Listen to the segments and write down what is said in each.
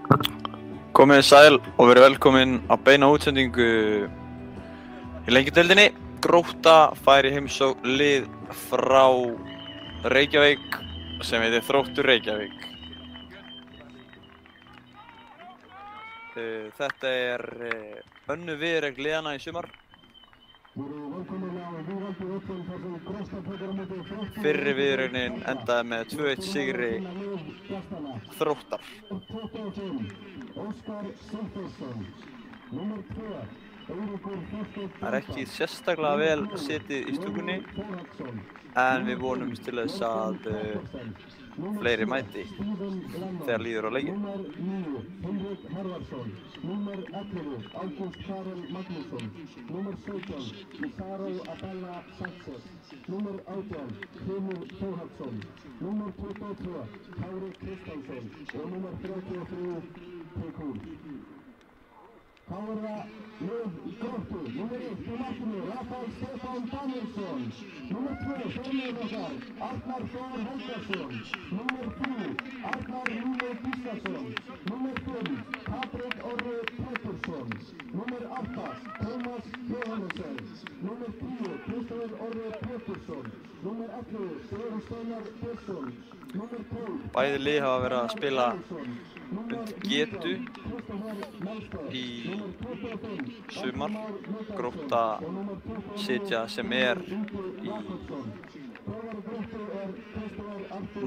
Komið sæl og verið velkomin á beina útsendingu í Lengjudeildinni. Grótta fær í heimsókn lið frá Reykjavík sem heitir Þróttur Reykjavík. Þetta er önnur viðureign liðanna í sumar. Fyrri viðureignin endaði með 2-1 sigri Þróttar. Það er ekki sérstaklega vel setið í stúkunni en við vonumst til þess að fleiri mæti þegar líður á leikinn. Þá er það lið í Gróttu, númer 1 í markinu, Rafael Stefán Danielsson, númer 2, formaður okkar, Arnar Þór Helgason, númer 3, Arnar Lúni Gíslason, númer 5, Patrik Orri Pétursson, númer 8, Tómas Jóhannesson, númer 10, Kristoffer Orri Pétursson, númer 11, Sigurður Steinar Björnsson, númer 12, Bæði lið hafa verið að spila undir getu í sumar. Grótta sitja sem er í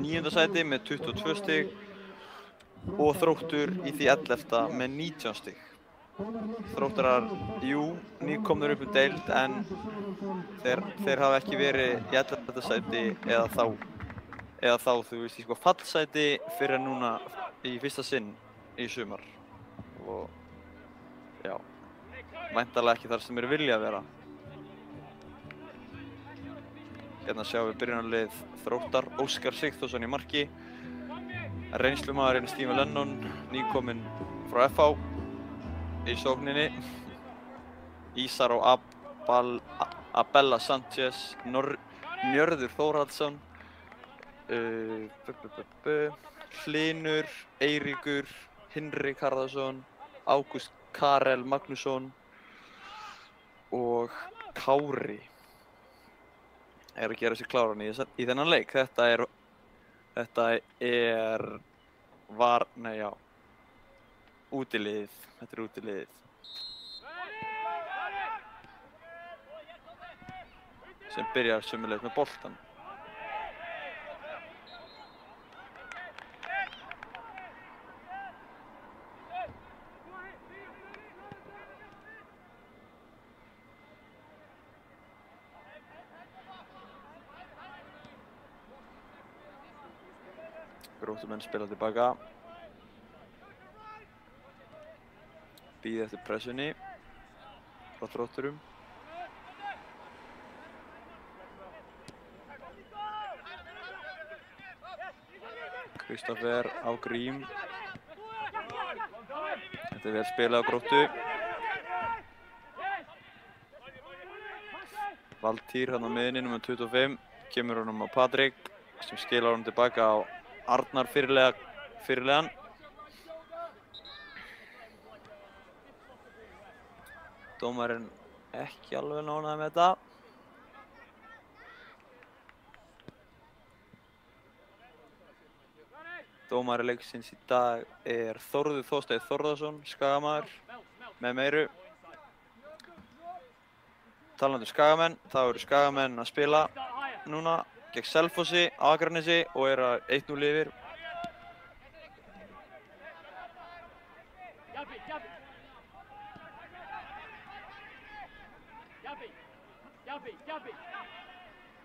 9. sæti með 22 stig og Þróttur í því 11. með 19 stig. Þróttarar, nýkomnir upp deild en þeir hafa ekki verið í 11. sæti eða þá, þú veist, í fallsæti fyrir núna í fyrsta sinn í sumar. Og já, væntanlega ekki þar sem þeir vilja að vera. Hérna sjáum við byrjunarlið Þróttar, Óskar Sigþórsson í marki, reynslumaðurinn Stephen Lennon, nýkominn frá FH í sókninni, Ísar og Abella Sanchez, Njörður Þórhallsson, Hlynur, Eiríkur, Hinrik Harðarsson, Ágúst Karel Magnússon og Kári er að gera sig kláran í þennan leik. Útiliðið. Þetta er útiliðið. Sem byrjar sömuleiðis með boltan. Gróttumenn spila tilbaka. Bíða eftir pressunni frá Þrótturum. Kristoffer á Grím. Þetta er vel spilað á Gróttu. Valtýr hann á miðjunni, númer 25. Kemur honum á Patrik sem skilar honum tilbaka á Arnar fyrirlegan. Dómarinn ekki alveg ánægður með þetta. Dómari leiksins í dag er Þórður Þorsteinn Þórðarsson, Skagamaður, með meiru. Talandi um Skagamenn, þá eru Skagamenn að spila núna gegn Selfossi á Akranesi og eru að 1-0 yfir.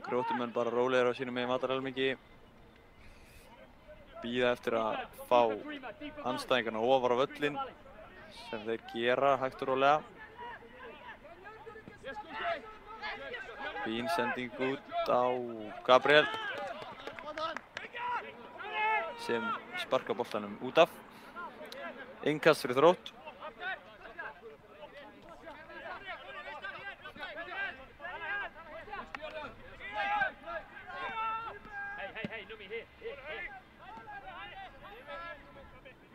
Gróttumenn bara rólegir á sínum megin matarhelmingi. Bíða eftir að fá andstæðingarna ofar á völlinn sem þeir gera hægt og rólega. Fín sending út á Gabriel sem sparkar boltanum út af. Innkast fyrir Þrótt.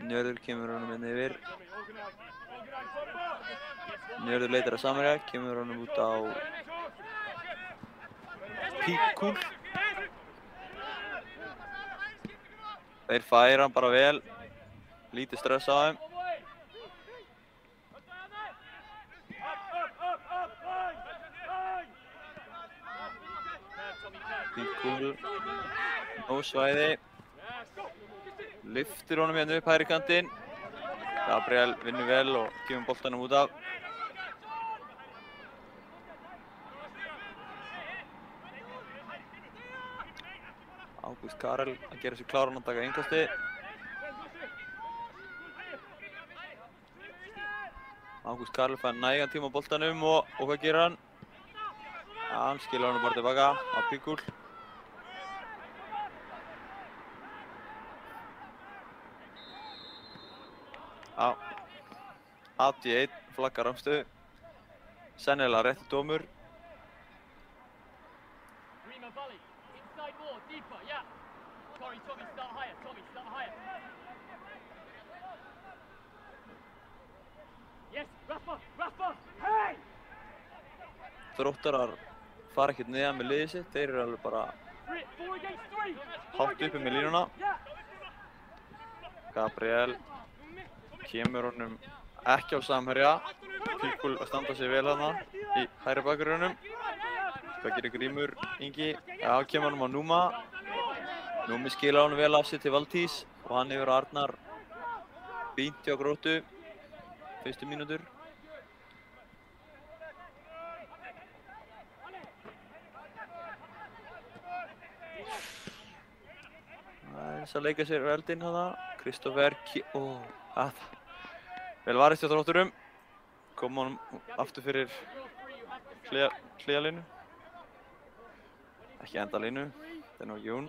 Njörður kemur honum hérna yfir. Njörður leitar að samherja, kemur honum út á Píkúl. Þeir færa hann bara vel, lítið stress á þeim. Píkúl, nóg svæði. Lyftir honum hérna upp hægri kantinn. Gabriel vinnur vel og kemur boltanum út af. Ágúst Karel að gera sér kláran að taka innkasti. Ágúst Karel fær nægan tíma á boltanum og hvað gerir hann? Hann skilur hann bara tilbaka á Píkúl. Já, 81 flaggar rangstöðu, sennilega rétti dómur. Þróttarar fara ekkert neðan með liðið sitt, þeir eru alveg bara hátt uppi með línuna. Gabriel kemur honum ekki á samherja. Píkúl að standa sig vel þarna í hægri bakgrunum. Hvað gerir Grímur Ingi? Já, kemur honum á Núma. Númi skilar honum vel af sér til Valtís og hann yfir Arnar fínt hjá Gróttu fyrstu mínútur. Það er þess að leika sér veldinn hana. Kristoffer vel varist hjá Þrótturum. Kom honum aftur fyrir hliðalínu. Ekki endalínu, þetta er nú ekki hún.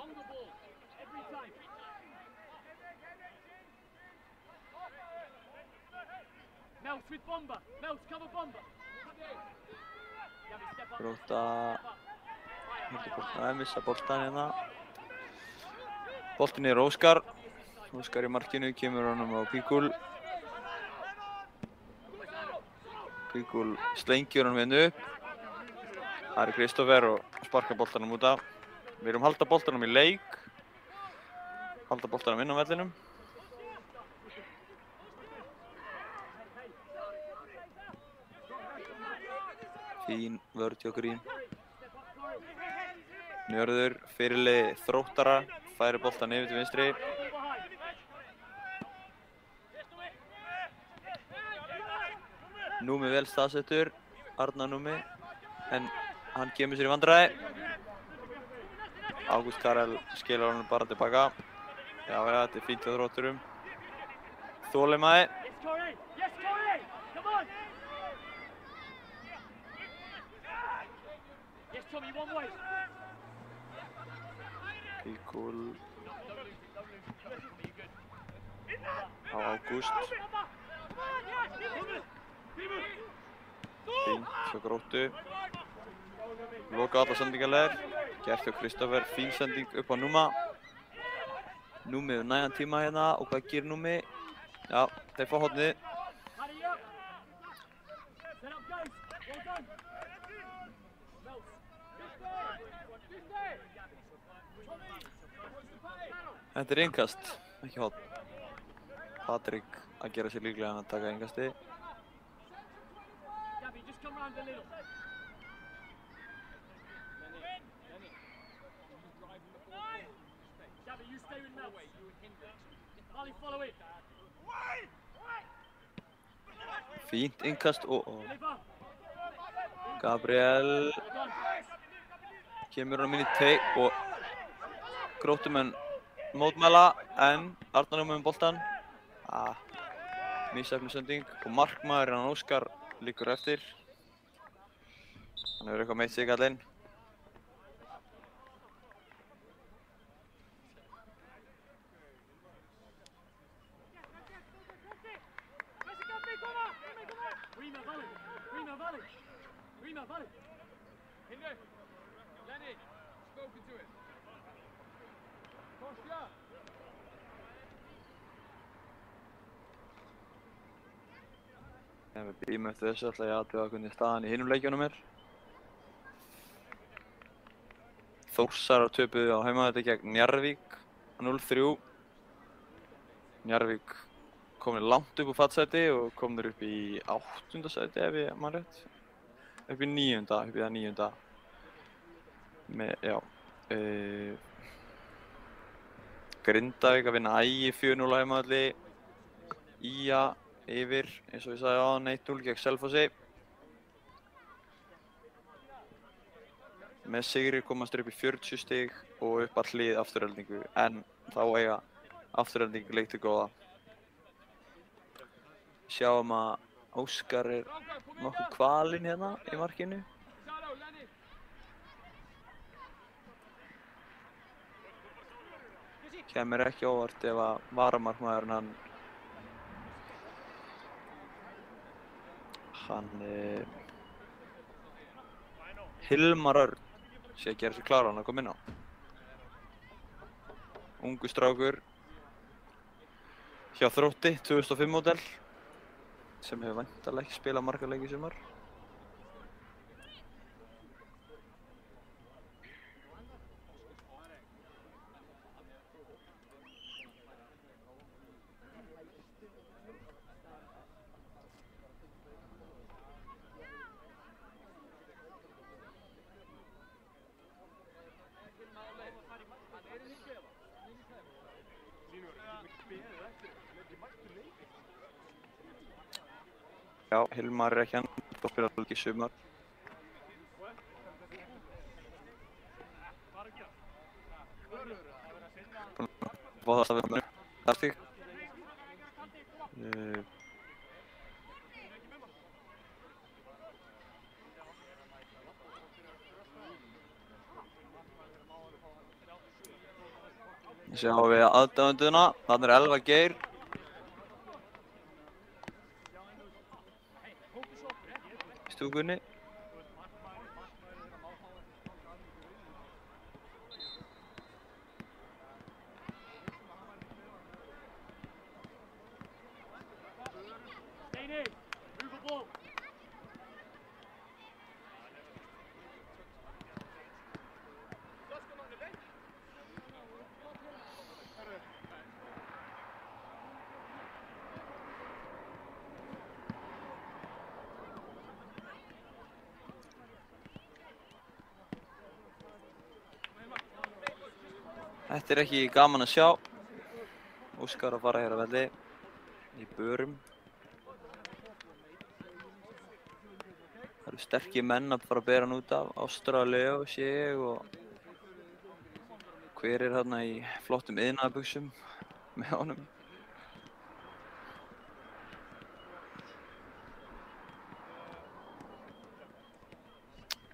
Grótta missa boltan hérna. Boltin er Óskar. Óskar í markinu, kemur honum á Píkúl. Píkúl slengir honum hérna upp. Það er Kristoffer og sparkar boltanum út af. Við erum halda boltanum í leik. Halda boltanum inn á vellinum. Fín vörð hjá Grím. Njörður, fyrirliði Þróttara, færir boltan yfir til vinstri. Númi vel staðsettur, Arnar Númi, en hann kemur sér í vandræði. Ágúst Karel skilar honum bara tilbaka. Já, þetta er fínt hjá Þrótturum. Þolinmæði. Píkúl á Ágúst. Fínt hjá Gróttu. Loka alla sendingarlegar. Gert hjá Kristoffer, fín sending upp á Núma. Númi hefur nægan tíma hérna og hvað gerir Númi? Já, þeir fá hornið. Þetta er innkast, ekki horn. Patrik að gera sér líklega að taka innkasti. Fínt innkast og Gabriel kemur honum inn í teig og Gróttumenn mótmæla en Arnar Númi með boltan. Misheppnuð sending og markmaðurinn hann Óskar liggur eftir. Hann hefur eitthvað meitt sig kallinn. Ef við býðum eftir þessu ætla ég að athuga hvernig staðan í hinum leikjunum er. Þórsarar töpuðu á heimavelli gegn Njarðvík 0-3. Njarðvík komin langt upp úr fallsæti og komnir upp í 8. sæti ef ég man rétt. Upp í 9. upp í það 9. Já. Grindavík að vinna Ægi 4-0 á heimavelli. Ía yfir, eins og ég sagði áðan, 1-0 gegn Selfossi. Með sigri komast þeir upp í 40 stig og upp að hlið Aftureldingu, en þá eiga Aftureldingu leik til góða. Sjáum að Óskar er nokkuð kvalinn hérna í markinu. Kemur ekki óvart ef að varamarkmaðurinn hann Hilmar Örn sé að gera sig kláran að koma inn á. Ungu strákur hjá Þrótti, 2005 módel, sem hefur væntanlega ekki spilað marga leiki í sumar. Já, Hilmar er ekki ennþá að spila leik í sumar. Fá það að vera með stig. Sjáum við aðdáenduna, þarna er Elva Geir. Í stúkunni. Þetta er ekki gaman að sjá. Óskar að fara hér að velli í börum. Það eru sterkir menn að fara að bera hann út af. Ástralíu sé ég og hver er þarna í flottum iðnaðarbuxum með honum.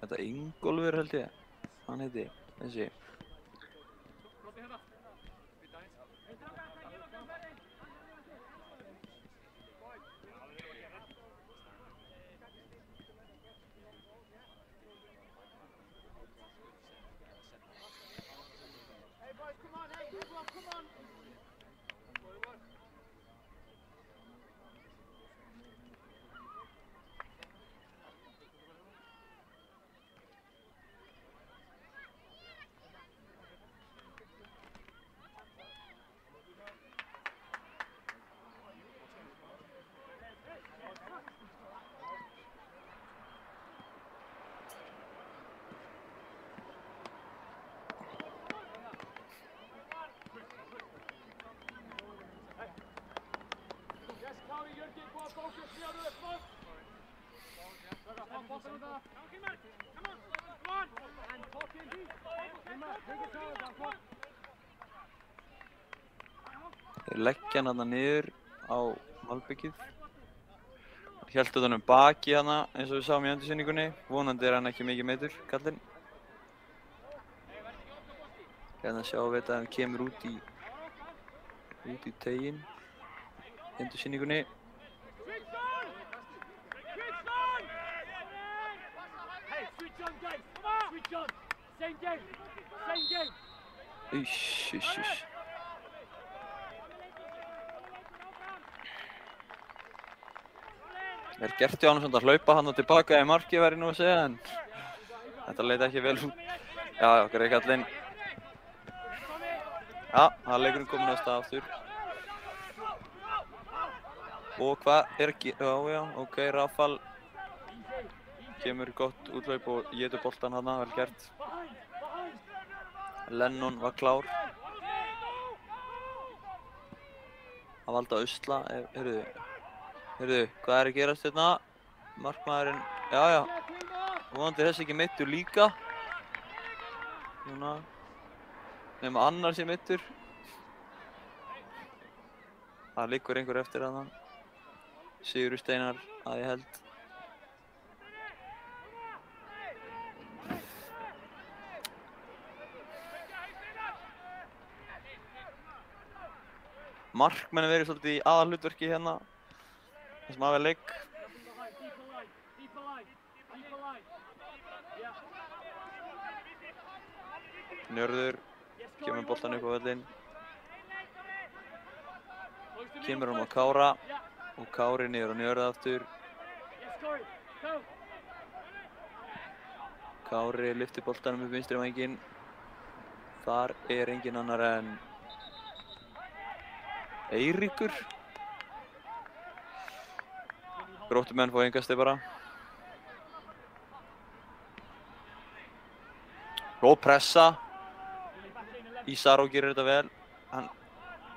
Þetta er Ingólfur held ég. Hann heiti þessi. Þeir leggja hann þarna niður á malbyggið. Héldu þannig baki hana eins og við sáum í endursýningunni. Vonandi er hann ekki mikið meiddur, kallinn. Hérna sjáum við að hann kemur út í teiginn í endursýningunni. Usch. Vel gert hjá hann svona að hlaupa hann og tilbaka í markið væri nú að segja, en þetta leit ekki vel út. Já, Greg kallinn. Já, það er leikurinn komin á stað aftur. Og hvað er ekki, já, ok, Rafal kemur gott úthlaup og étur boltan hana, vel gert. Lennon var klár. Að valda usla, heyrðu, hvað er að gerast hérna? Markmaðurinn, já, vonandi þessi ekki meiddur líka. Núna, nema annar sé meiddur. Það liggur einhver eftir hana. Sigurður Steinar, að ég held. Markmenn verið svolítið í aðalhlutverki hérna. Það sem af er leik. Njörður kemur boltan upp á völlinn. Kemur hann á Kára og Kári niður á Njörð aftur. Kári lyftir boltanum upp vinstri vænginn. Þar er engin annar en Eiríkur. Gróttumenn fá engasti bara. Góð pressa. Ísaró gerir þetta vel.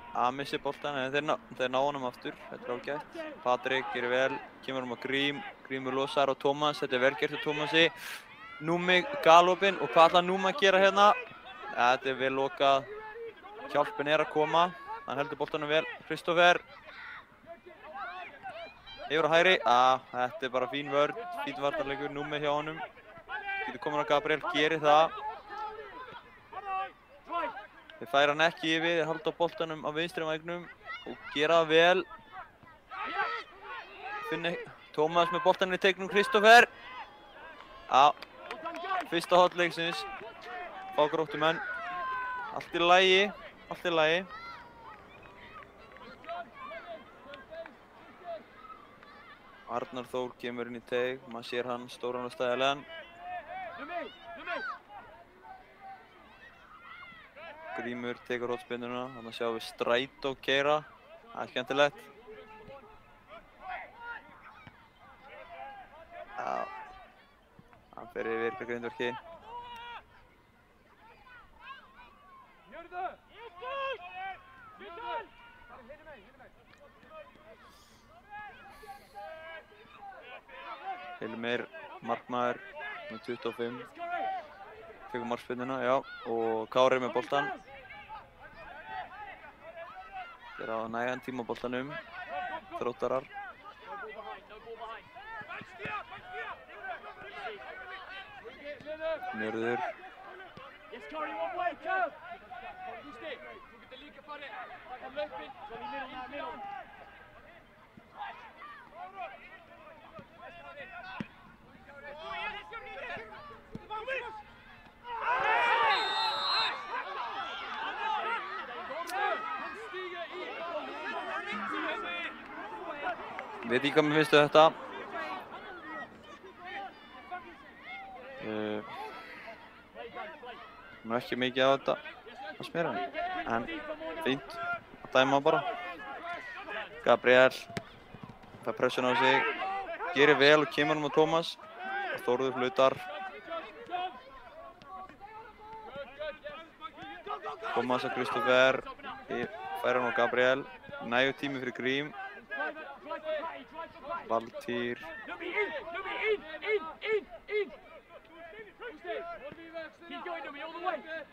Hann missir boltan en þeir ná honum aftur. Þetta er ágætt. Patrik gerir vel. Kemur á Grím. Grímur losar á Tómas. Þetta er vel gert á Tómasi. Númi galopinn. Og hvað ætlar Númi að gera hérna? Þetta er vel lokað. Hjálpin er að koma. Hann heldur boltanum vel. Kristófer. Yfir á hægri. Þetta er bara fín vörn. Fín varnarleikur. Númi hjá honum. Getur komin á Gabriel. Gerir það. Þeir færa hann ekki yfir, þeir halda á boltanum á vinstri vægnum og gera það vel. Tómas með boltanum í teiknum, Kristófer. Fyrsta horn leiksins. Fá Gróttumenn. Allt í lagi, allt í lagi. Arnar Þór kemur inn í teig, maður sér hann stóran og stæðilegan. Grímur tekur hornspyrnuna, þannig að sjáum við Strætó keyra. Það er skemmtilegt. Hann fer yfir grindverki. Hilmir, markmaður með 25. Tekur markspyrnuna, já, og Kári með boltan. Þeir hafa nægan tíma á boltanum, Þróttarar. Njörður. Veit ekki hvað mér finnst þetta. Mér er ekki mikið á þetta að smera, en fínt að dæma bara. Gabriel fær pressun á sig, gerir vel og kemur hann á Tómas. Þórður flautar. Tómas og Kristófer, fær hann á Gabriel. Nægur tími fyrir Grím. Valtýr.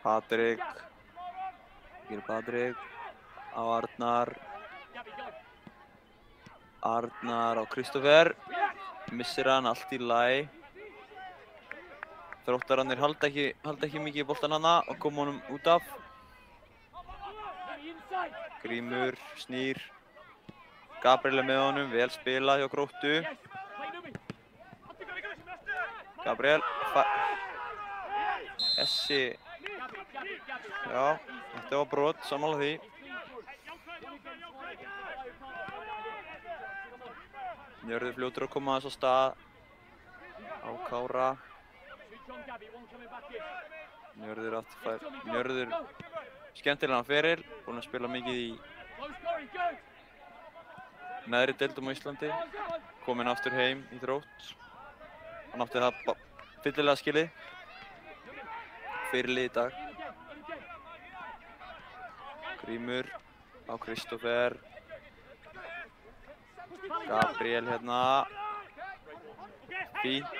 Patrik. Gerir Patrik. Á Arnar. Arnar á Kristófer. Missir hann, allt í lagi. Þróttararnir halda ekki mikið í boltan hana og koma honum út af. Grímur, snýr. Gabriel er með honum, vel spilað hjá Gróttu. Gabriel, Essi. Já, þetta var brot, sammála því. Njörður fljótur að koma aðeins á stað á Kára. Njörður skemmtilegan feril, búinn að spila mikið í neðri deildum á Íslandi, kominn aftur heim í Þrótt. Hann átti það fyllilega skilið fyrir lið í dag. Grímur á Kristófer. Gabriel hérna. Fínt.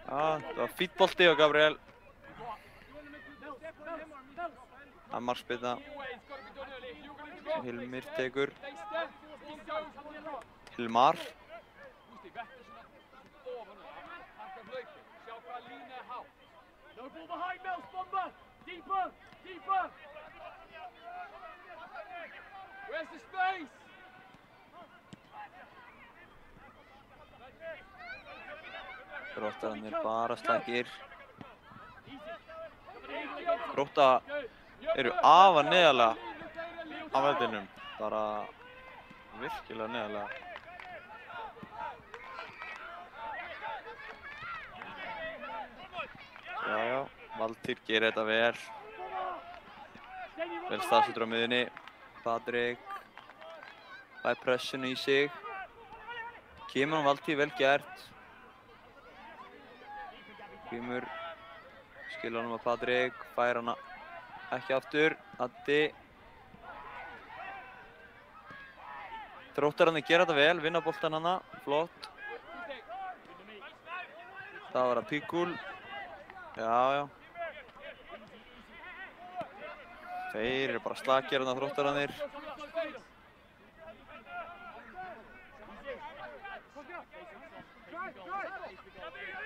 Það var fínn bolti á Gabriel. Það er markspyrna. Hilmir tekur. Hilmar. No ball behind Mills, Bomber! Deeper! Deeper! Where's the space? Þróttararnir bara slakir. Grótta eru afar neðarlega á vellinum. Bara virkilega neðarlega. Já, Valtýr gerir þetta vel. Vel staðsettur á miðjunni. Patrik fær pressuna í sig. Kemur hann Valtýr, vel gert. Grímur skilur honum að Patrik, fær hana ekki aftur. Addi. Þróttararnir gera þetta vel, vinna boltan hana, flott. Það var að Píkul. Já. Þeir eru bara slakir hérna Þróttararnir.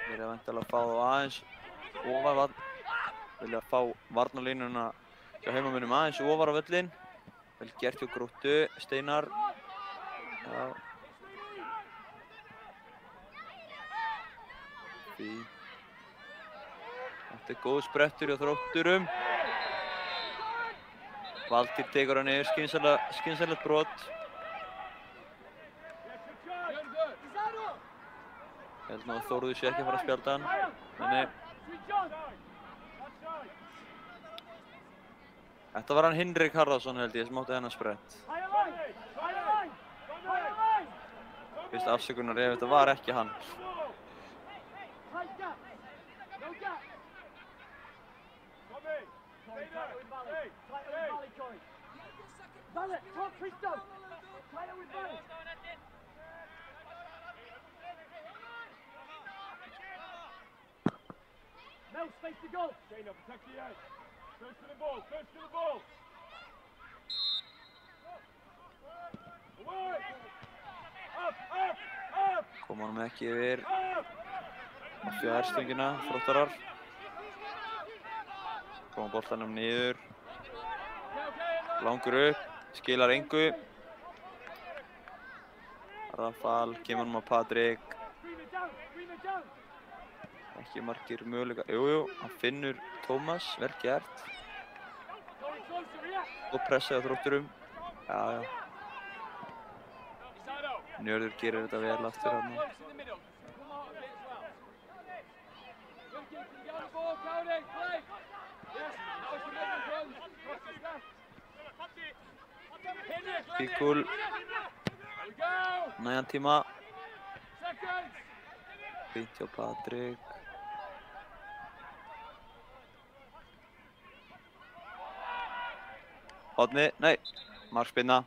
Þeir eru væntanlega að fá þá aðeins ofar, vilja fá varnarlínuna hjá heimamönnum aðeins ofar á völlinn. Vel gert hjá Gróttu, Steinar. Já. Fínt. Þetta er góð sprettur hjá Þrótturum. Valtýr tekur hann niður, skynsamlegt brot. Ég held nú að Þórður sé ekki að fara að spjalda hann. Nei. Þetta var hann Hinrik Harðarsson held ég sem átti þennan sprett. Fyrst afsökunar ef þetta var ekki hann. Mel, space to goal. Shane, protect the edge. First to the ball, first to the ball. Away! Up! Koma honum ekki yfir á fjærstöngina, Þróttarar. Koma boltanum niður. Langur upp, skilar engu. Rafal, kemur honum á Patrik. Ekki margir möguleika. Jú, hann finnur Tómas, vel gert. Og pressaði á Þrótturum. Já. Njörður gerir þetta vel aftur hann. Píkul. Nægan tíma. Fínt hjá Patrik. Hodni, nei, markspyrna.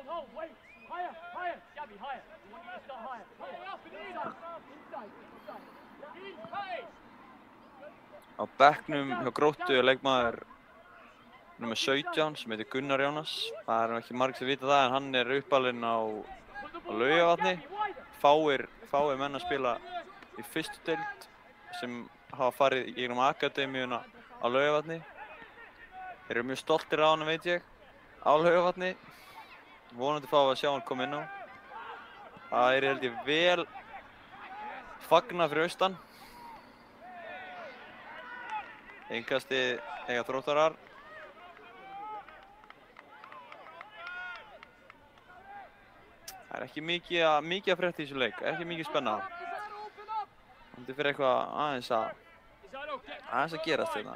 Hold, wait. Higher. Gabby, higher. We want you to start higher. Inside. Á bekknum hjá Gróttu er leikmaður nr. 17 sem heitir Gunnar Jónas. Það er ekki margir sem vita það en hann er uppalinn á Laugavatni. Fáir menn að spila í fyrstu deild sem hafa farið í gegnum akademíuna á Laugavatni. Þeir eru mjög stoltir á hann, veit ég, á Laugavatni. Vonandi fá að sjá hann koma inn á. Það er held ég vel fagnað fyrir austan. Innkastið eiga Þróttarar. Það ekki mikið að frétta í þessu leik, ekki mikið spenna. Þetta fyrir eitthvað aðeins að gerast hérna.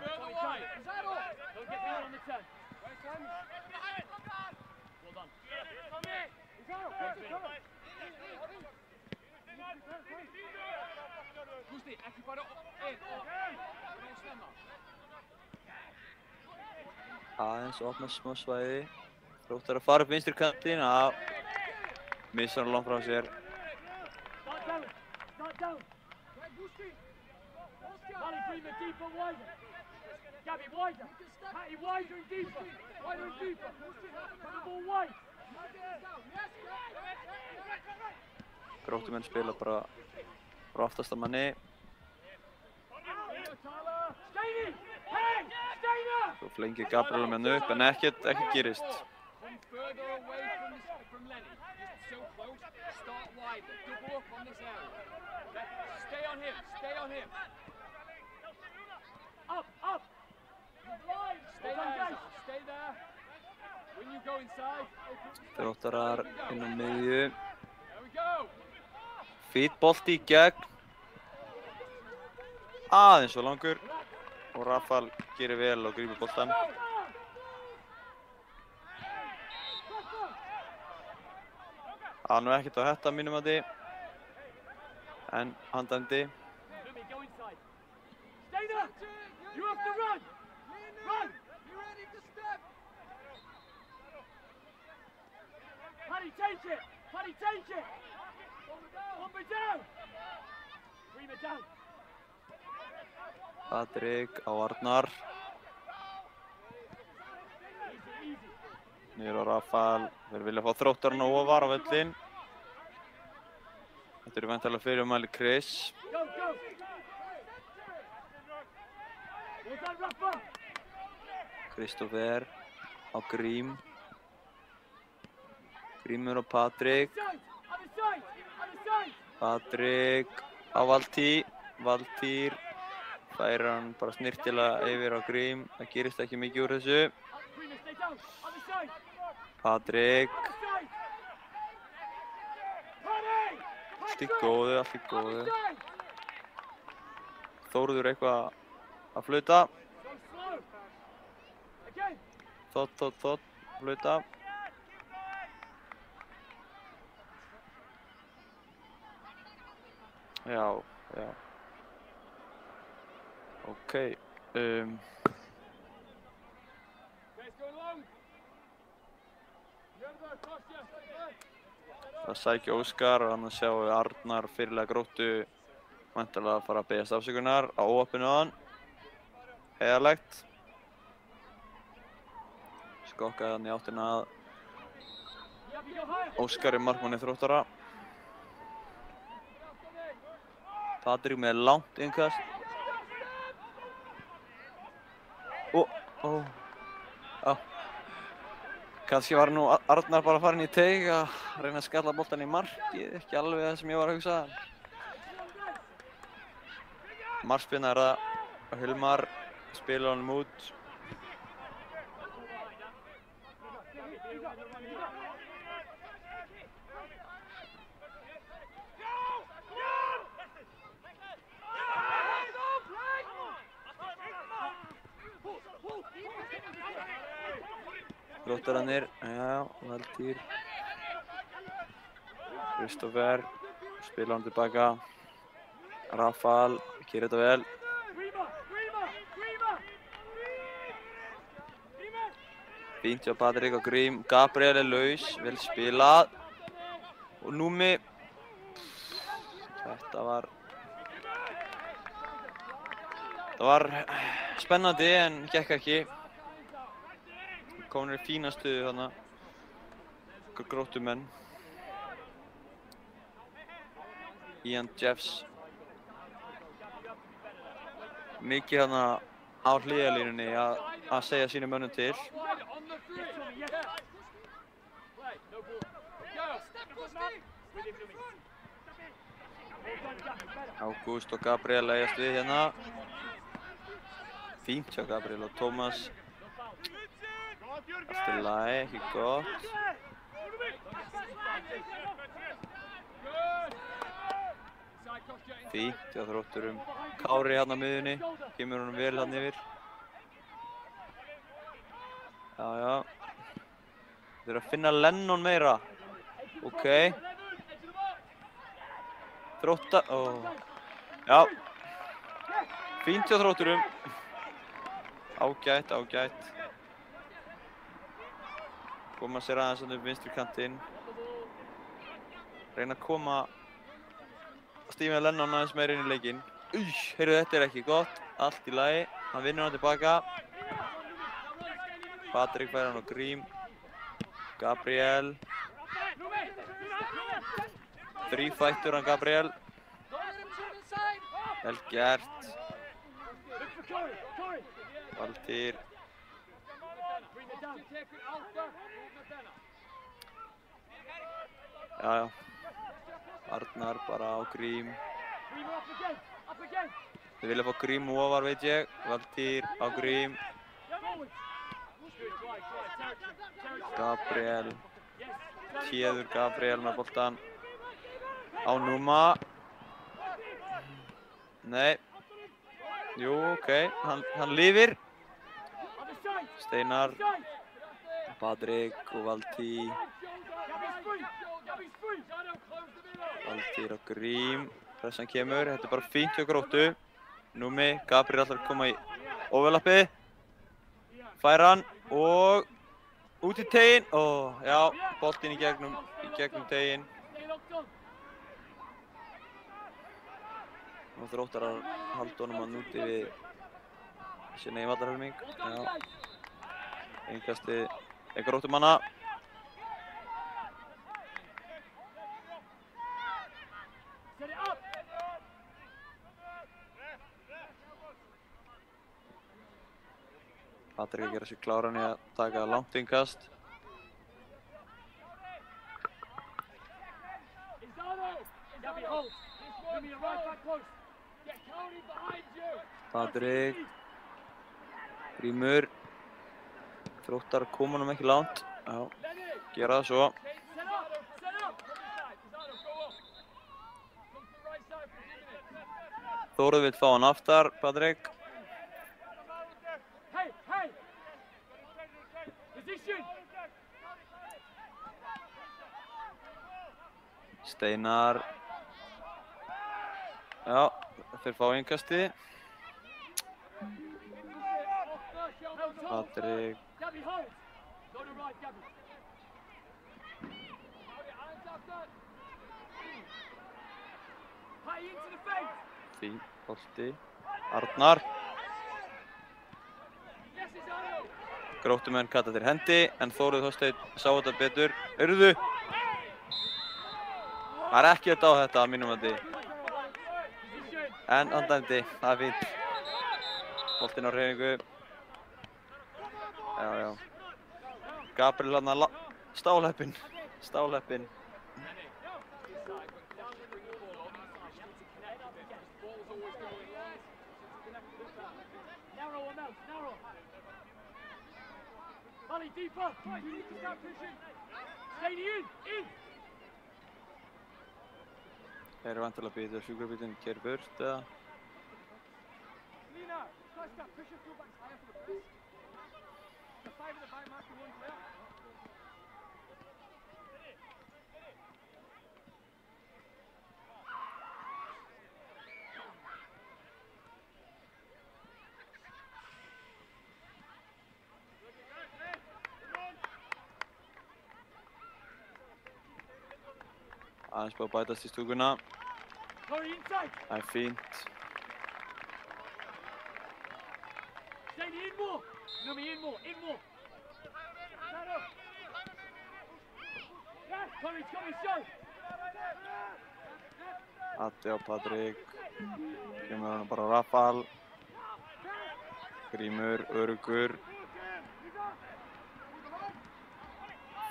Aðeins að opna smá svæði. Þróttar að fara upp vinstri kantinn, missar hann langt frá sér. Gróttumenn spila bara frá aftasta manni. Svo flengir Gabriel með hann upp en ekkert gerist. Þróttarar inn á miðju. Fýtt bolti í gegn. Aðeins svo langur. Og Rafal gerir vel og grípur boltann. Það er nú ekkert á þetta mínum að því. En hann dæmdi. Patrik á Arnar. Niður á Rafal. Þeir vilja fá Þróttarana ofar á völlinn. Þetta eru væntanlega fyrirmæli Chris. Kristoffer á Grím. Grímur á Patrik. Patrik á Valtýr. Valtýr færir hann bara snirtilega yfir á Grím. Það gerist ekki mikið úr þessu. Patrik. Allt í góðu. Þórður eitthvað að flauta. Þótt, flauta. Já. Ok. Það sækja Óskar og annars sjáum við Arnar fyrirlega Gróttu væntanlega að fara að biðjast afsökunar á óhappinu á hann. Heiðarlegt. Skokkaði hann í áttina að Óskari markmanni Þróttara. Patrik með langt innkast. Kannski var nú Arnar bara farin í teig að reyna að skalla boltan í markið, ekki alveg það sem ég var að hugsa. Markspyrna er það, Hilmar spilar honum út. Þróttararnir, já, Valtýr. Kristoffer, spila hann tilbaka. Rafal, gerir þetta vel. Fínt hjá Patrik og Grím. Gabriel er laus, vel spilað. Og Númi. Þetta var spennandi en gekk ekki. Komnir í fína stuðu þarna. Gróttumenn. Ian Jeffs. Mikið þarna á hliðarlínunni að segja sínum mönnum til. Ágúst og Gabriel eigast við hérna. Fínt hjá Gabriel og Tómas. Allt í lagi, ekki gott. Fínt hjá Þrótturum. Kári hérna á miðjunni, kemur honum vel hérna yfir. Já, já. Þeir eru að finna Lennon meira. Ok. Þróttar, Já. Fínt hjá Þrótturum. Ágætt, ágætt. Koma sér aðeins upp vinstri kantinn. Reyna að koma Steven Lennon aðeins meira inn í leikinn. Heyrðu, þetta er ekki gott. Allt í lagi. Hann vinnur hann tilbaka. Patrik fær hann á Grím. Gabriel. Þrífættur hann Gabriel. Vel gert. Valtýr. Já. Arnar bara á Grím. Þið vilja fá Grím ofar, veit ég. Valtýr á Grím. Gabriel. Téður Gabriel með boltan. Á Núma. Nei. Jú, ok. Hann lifir. Steinar. Patrik og Valtýr. Valtýr á Grím. Pressan kemur. Þetta er bara fínt hjá Gróttu. Númi. Gabriel ætlar að koma í overlappið. Fær hann og út í teginn. Já, boltinn í gegnum teginn. Nú Þróttar að halda honum að núti við sinni í vallarhelming. Já. Innkastið er Gróttumanna. Patrik að gera sér kláran í að taka langt innkast. Patrik. Grímur. Þróttar koma honum ekki langt. Já, gera það svo. Þóruð vill fá hann aftar, Patrik. Steinar. Já, þeir fá innkastið. Patrik. Fín bolti. Arnar. Gróttumenn kalla til hendi, en Þóruð Þorsteinn sá þetta betur. Heyrðu! Það er ekki þetta á þetta að mínum mati. En andæmdi, það er fínt. Boltinn á hreyfingu. Já. Gabriel hann að stáleppinn. Þeir eru vantilega að býta sjúkrabílinn keyrir burt eða? Aðeins búið að bætast í stúkuna. Það er fínt. Addi á Patrik. Kemur hann bara á Rafal. Grímur, öruggur.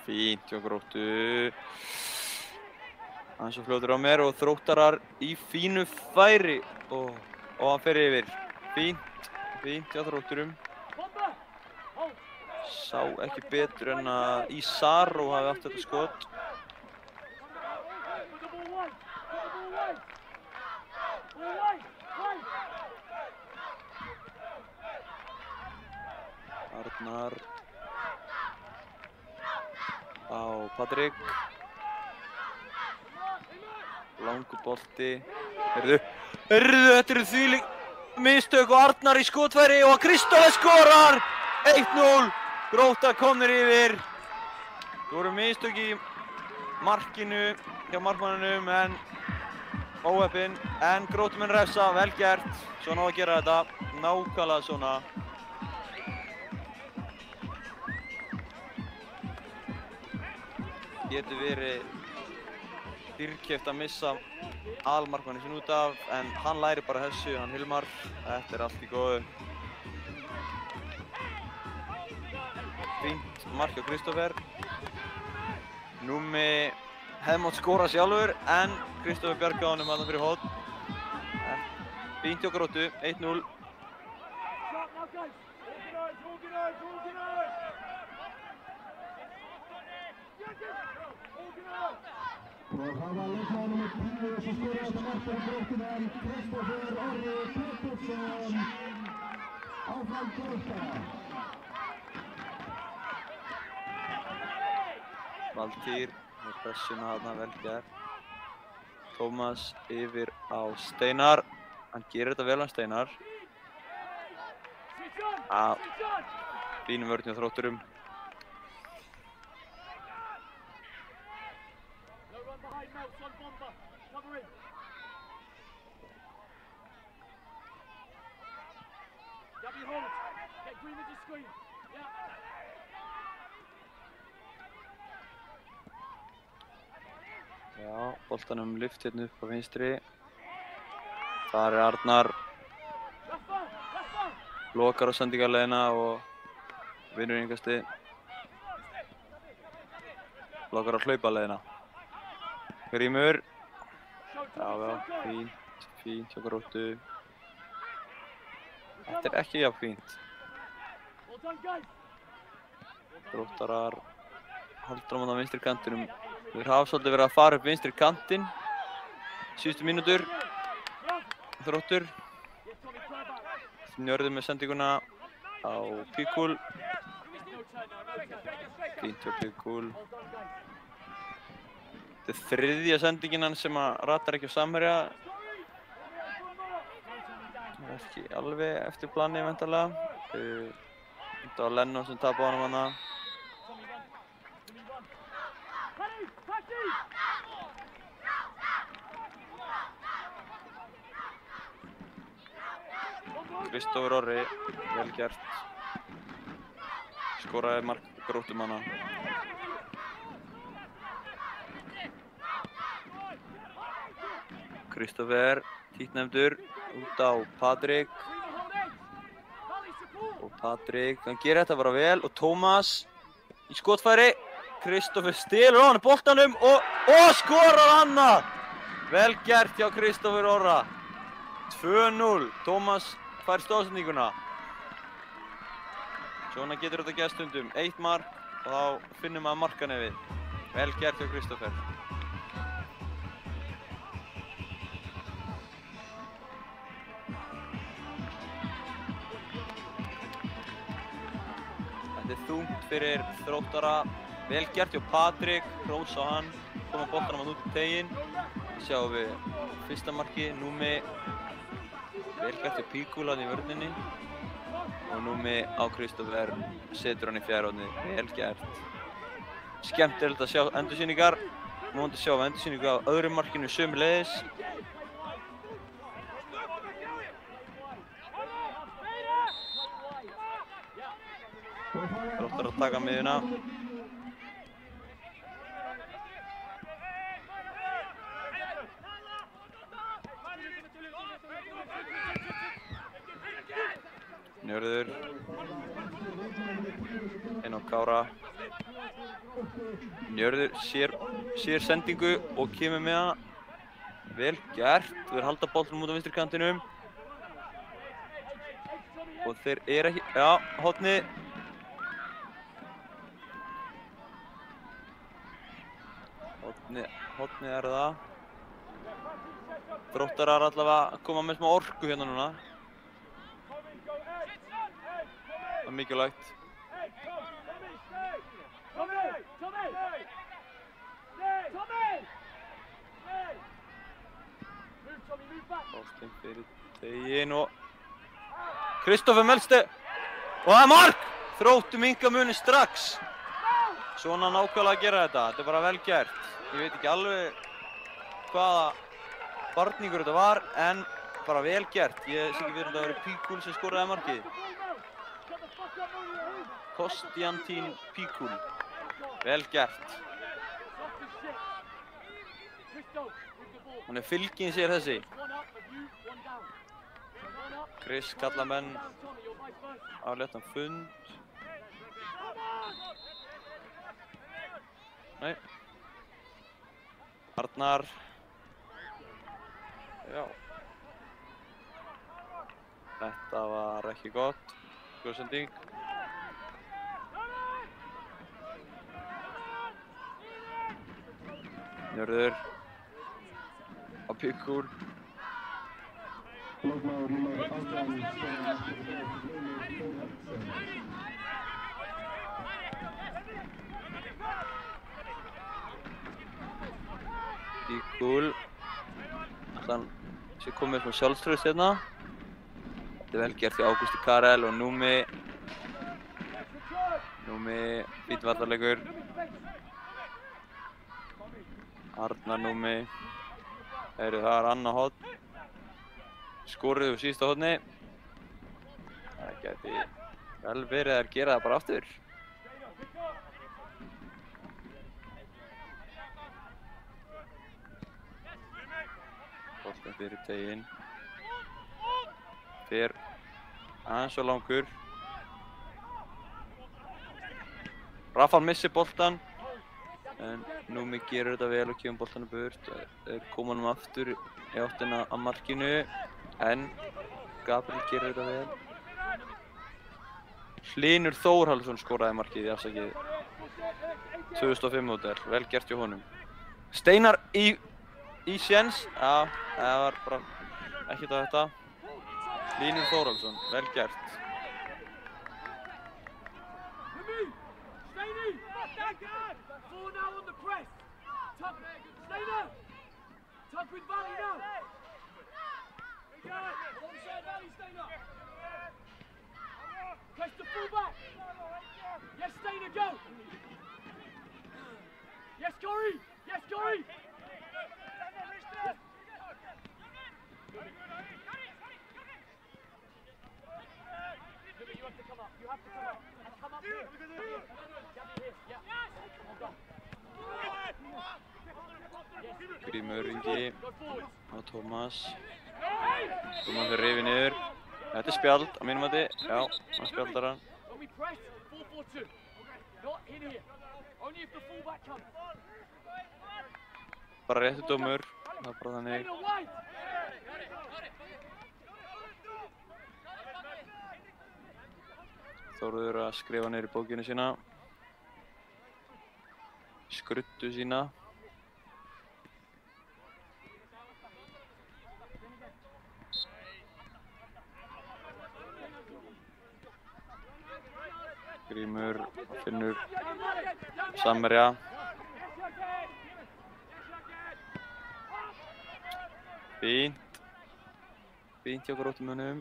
Fínt hjá Gróttu. Hann svo fljótur á mér og Þróttarar í fínu færi og hann fer yfir. Fínt hjá Þrótturum. Sá ekki betur en að Ísaró hafi átt þetta skot. Arnar á Patrik. Langur bolti. Heyrðu, þetta eru þvílík mistök og Arnar í skotfæri og Kristófer skorar! 1-0, Grótta komnir yfir. Það voru mistök í markinu hjá markmannunum en óheppinn, en Gróttumenn refsa, vel gert. Svona á að gera þetta, nákvæmlega svona. Getur verið dýrkeypt að missa aðalmarkmanninn sinn út af, en hann lærir bara þessu, hann Hilmar. Þetta er allt í góðu. Fínt mark hjá Kristófer. Númi hefði mátt skora sjálfur, en Kristófer bjargaði honum þarna fyrir horn. Fínt hjá Gróttu, 1-0. Og það var leikmaður númer 10 sem skoraði þetta mark fyrir Gróttumenn, Kristófer Orri Pétursson. Áfram Grótta. Valtýr með pressuna þarna, vel gert. Tómas yfir á Steinar. Hann gerir þetta vel á Steinar. Fínum vörn hjá Þrótturum. Já, boltanum lyft hérna upp á vinstri. Þar er Arnar. Lokar á sendingarleiðina og vinnur yngasti. Lokar á hlaupaleiðina. Grímur. Já, fínt hjá Gróttu. Þetta er ekki jafn fínt. Gróttarar halda á vinstri kantinum. Þeir hafa svolítið verið að fara upp vinstri kantinn síðustu mínútur. Þróttur. Njörður með sendinguna á Píkul. Fínt hjá Píkul. Þetta er þriðja sendingin hans sem að ratar ekki á samherja. Það er ekki alveg eftir plani væntanlega. Þetta var Lennon sem tapaði honum hana. Kristófer Orri, vel gert. Skoraði mark Gróttumanna. Kristófer, títtnefndur, út á Patrik. Og Patrik, hann gerir þetta bara vel. Og Tómas í skotfæri. Kristófer stelur á hann boltanum og skorar hana! Vel gert hjá Kristófer Orra. 2-0. Tómas fær stóðsendinguna. Svona getur þetta gert stundum. 1 mark og þá finnum maður markanefið. Vel gert hjá Kristófer. Þetta er þungt fyrir Þróttara. Vel gert hjá Patrik. Hrós á hann. Koma boltanum út í teginn. Sjáum við fyrsta marki. Númi. Vel gert hjá Píkul hann í vörninni. Og Númi á Kristófer setur hann í fjærhornið. Vel gert. Skemmtilegt að sjá endursýningar. Vonandi sjá við endursýningu á öðru markinu sömuleiðis. Þróttar að taka miðjuna. Njörður. Inn á Kára. Njörður sér sendingu og kemur með hana. Vel gert. Þeir halda boltanum út á vinstri kantinum. Og þeir eru ekki... Já, hornið. Hornið er það. Þróttarar allavega að koma með smá orku hérna núna. Það er mikilvægt. Boltinn fyrir Tegin og Kristoffer Melste. Og það er mark! Þróttur minnka muninn strax. Svona nákvæmlega að gera þetta. Þetta er bara vel gert. Ég veit ekki alveg hvaða barningur þetta var, en bara vel gert. Ég sé ekki fyrir þetta að vera Píkul sem skoraði markið. Konstantín Píkul. Vel gert. Hann er fylginn sér þessi. Chris kallar menn á léttan fund. Nei. Arnar. Já. Þetta var ekki gott. Góð sending. Njörður. Á Píkul. Píkul. Þann sé komið með sjálfstraust hérna. Þetta er vel gert í Ágústi Karel og Númi. Fínn vallarleikur. Arnar Númi. Það er annað horn. Skorið úr síðasta horni. Það gæti vel verið að gera það bara aftur. Boltinn fyrir Tegin. Fer aðeins og langur. Rafal missir boltan. En Númi gerur þetta vel og kemur boltanum burt. Þeir koma nú aftur í áttina að markinu. En Gabriel gerur þetta vel. Hlynur Þórhallsson skoraði markið í afsakið. 2005 módel. Vel gert hjá honum. Steinar í séns. Já, það var bara ekkert að þetta. Hlynur Þórhallsson. Vel gert. Press the fullback. Yes, Steiner, go. Yes, Corey. Yes, Corey. You have to come up. You have to come up. Come up here. Grímur Ingi og Tómas. Tómas er rifið niður. Þetta er spjald á mínum mati. Já, hann spjaldar hann. Bara réttur dómur. Það er bara þannig. Þórður að skrifa niður í bókinu sína. Skruddu sína. Grímur finnur samherja. Fínt. Fínt hjá Gróttumönnum.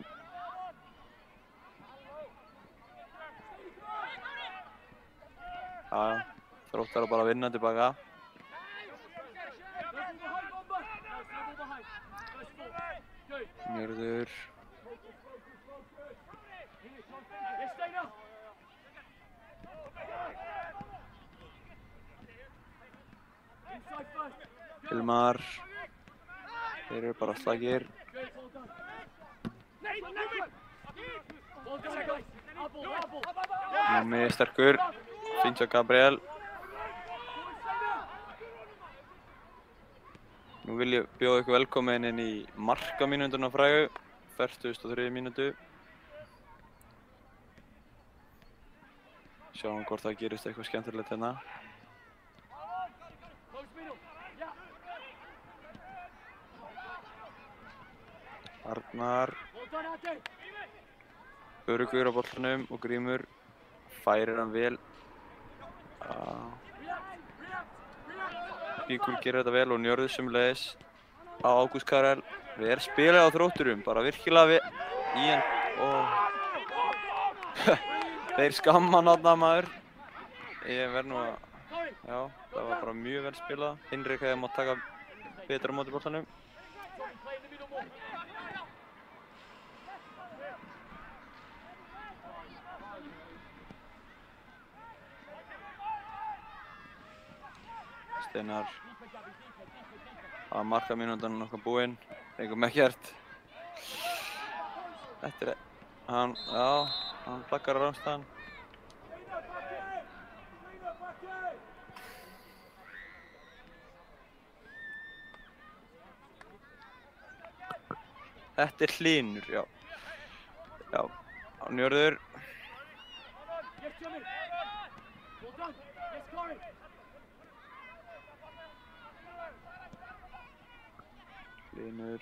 Já, Þróttar bara að vinna tilbaka. Njörður. Hilmar. Þeir eru bara slagir. Númi sterkur. Fínt hjá Gabriel. Nú vil ég bjóða ykkur velkomin inn í markamínútuna frægu. 43. mínútu. Sjáum hvort það gerist eitthvað skemmtilegt hérna. Arnar. Öruggur á boltanum og Grímur færir hann vel. Píkul gerir þetta vel og Njörður sömuleiðis á Ágúst Karel. Vel spilað á Þrótturum, bara virkilega vel í hann og þeir skamma hann þarna maður. Ég verð nú að, já, það var bara mjög vel spilað. Hinrik hefði mátt taka betur á móti boltanum. Steinar að marka mínútan nokkað búinn, fengum ekkert. Þetta er hann, já, hann flaggar á rangstæðan. Þetta er Hlynur, já. Já, Njörður. Hlynur.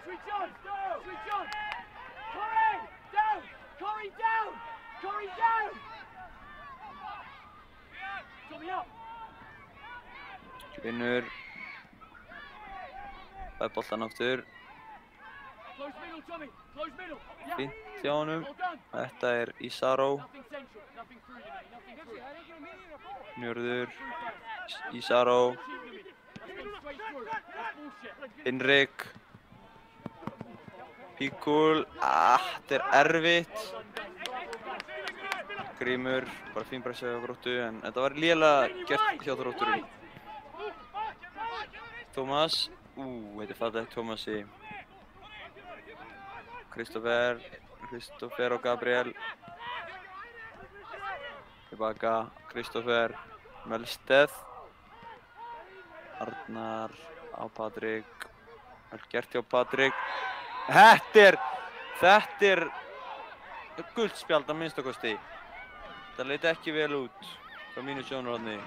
Switch on! Switch on! Corey! Down! Corey down! Corey down! Tommy up! Hlynur. Það boltan aftur. Close middle, Tommy! Close middle! Fínt hjá honum. Þetta er Ísaró. Njörður. Ísaró. Hinrik. Píkul. Þetta er erfitt. Grímur. Bara fín pressa á Gróttu en þetta var lélega gert hjá Þrótturum. Tómas. Þetta er fallegt Tómasi. Kristófer og Gabriel. Tilbaka. Kristófer. Melsteð. Arnar á Patrik. Vel gert hjá Patrik. Þetta er gult spjald að minnsta kosti. Það leit ekki vel út frá mínu sjónarhorni.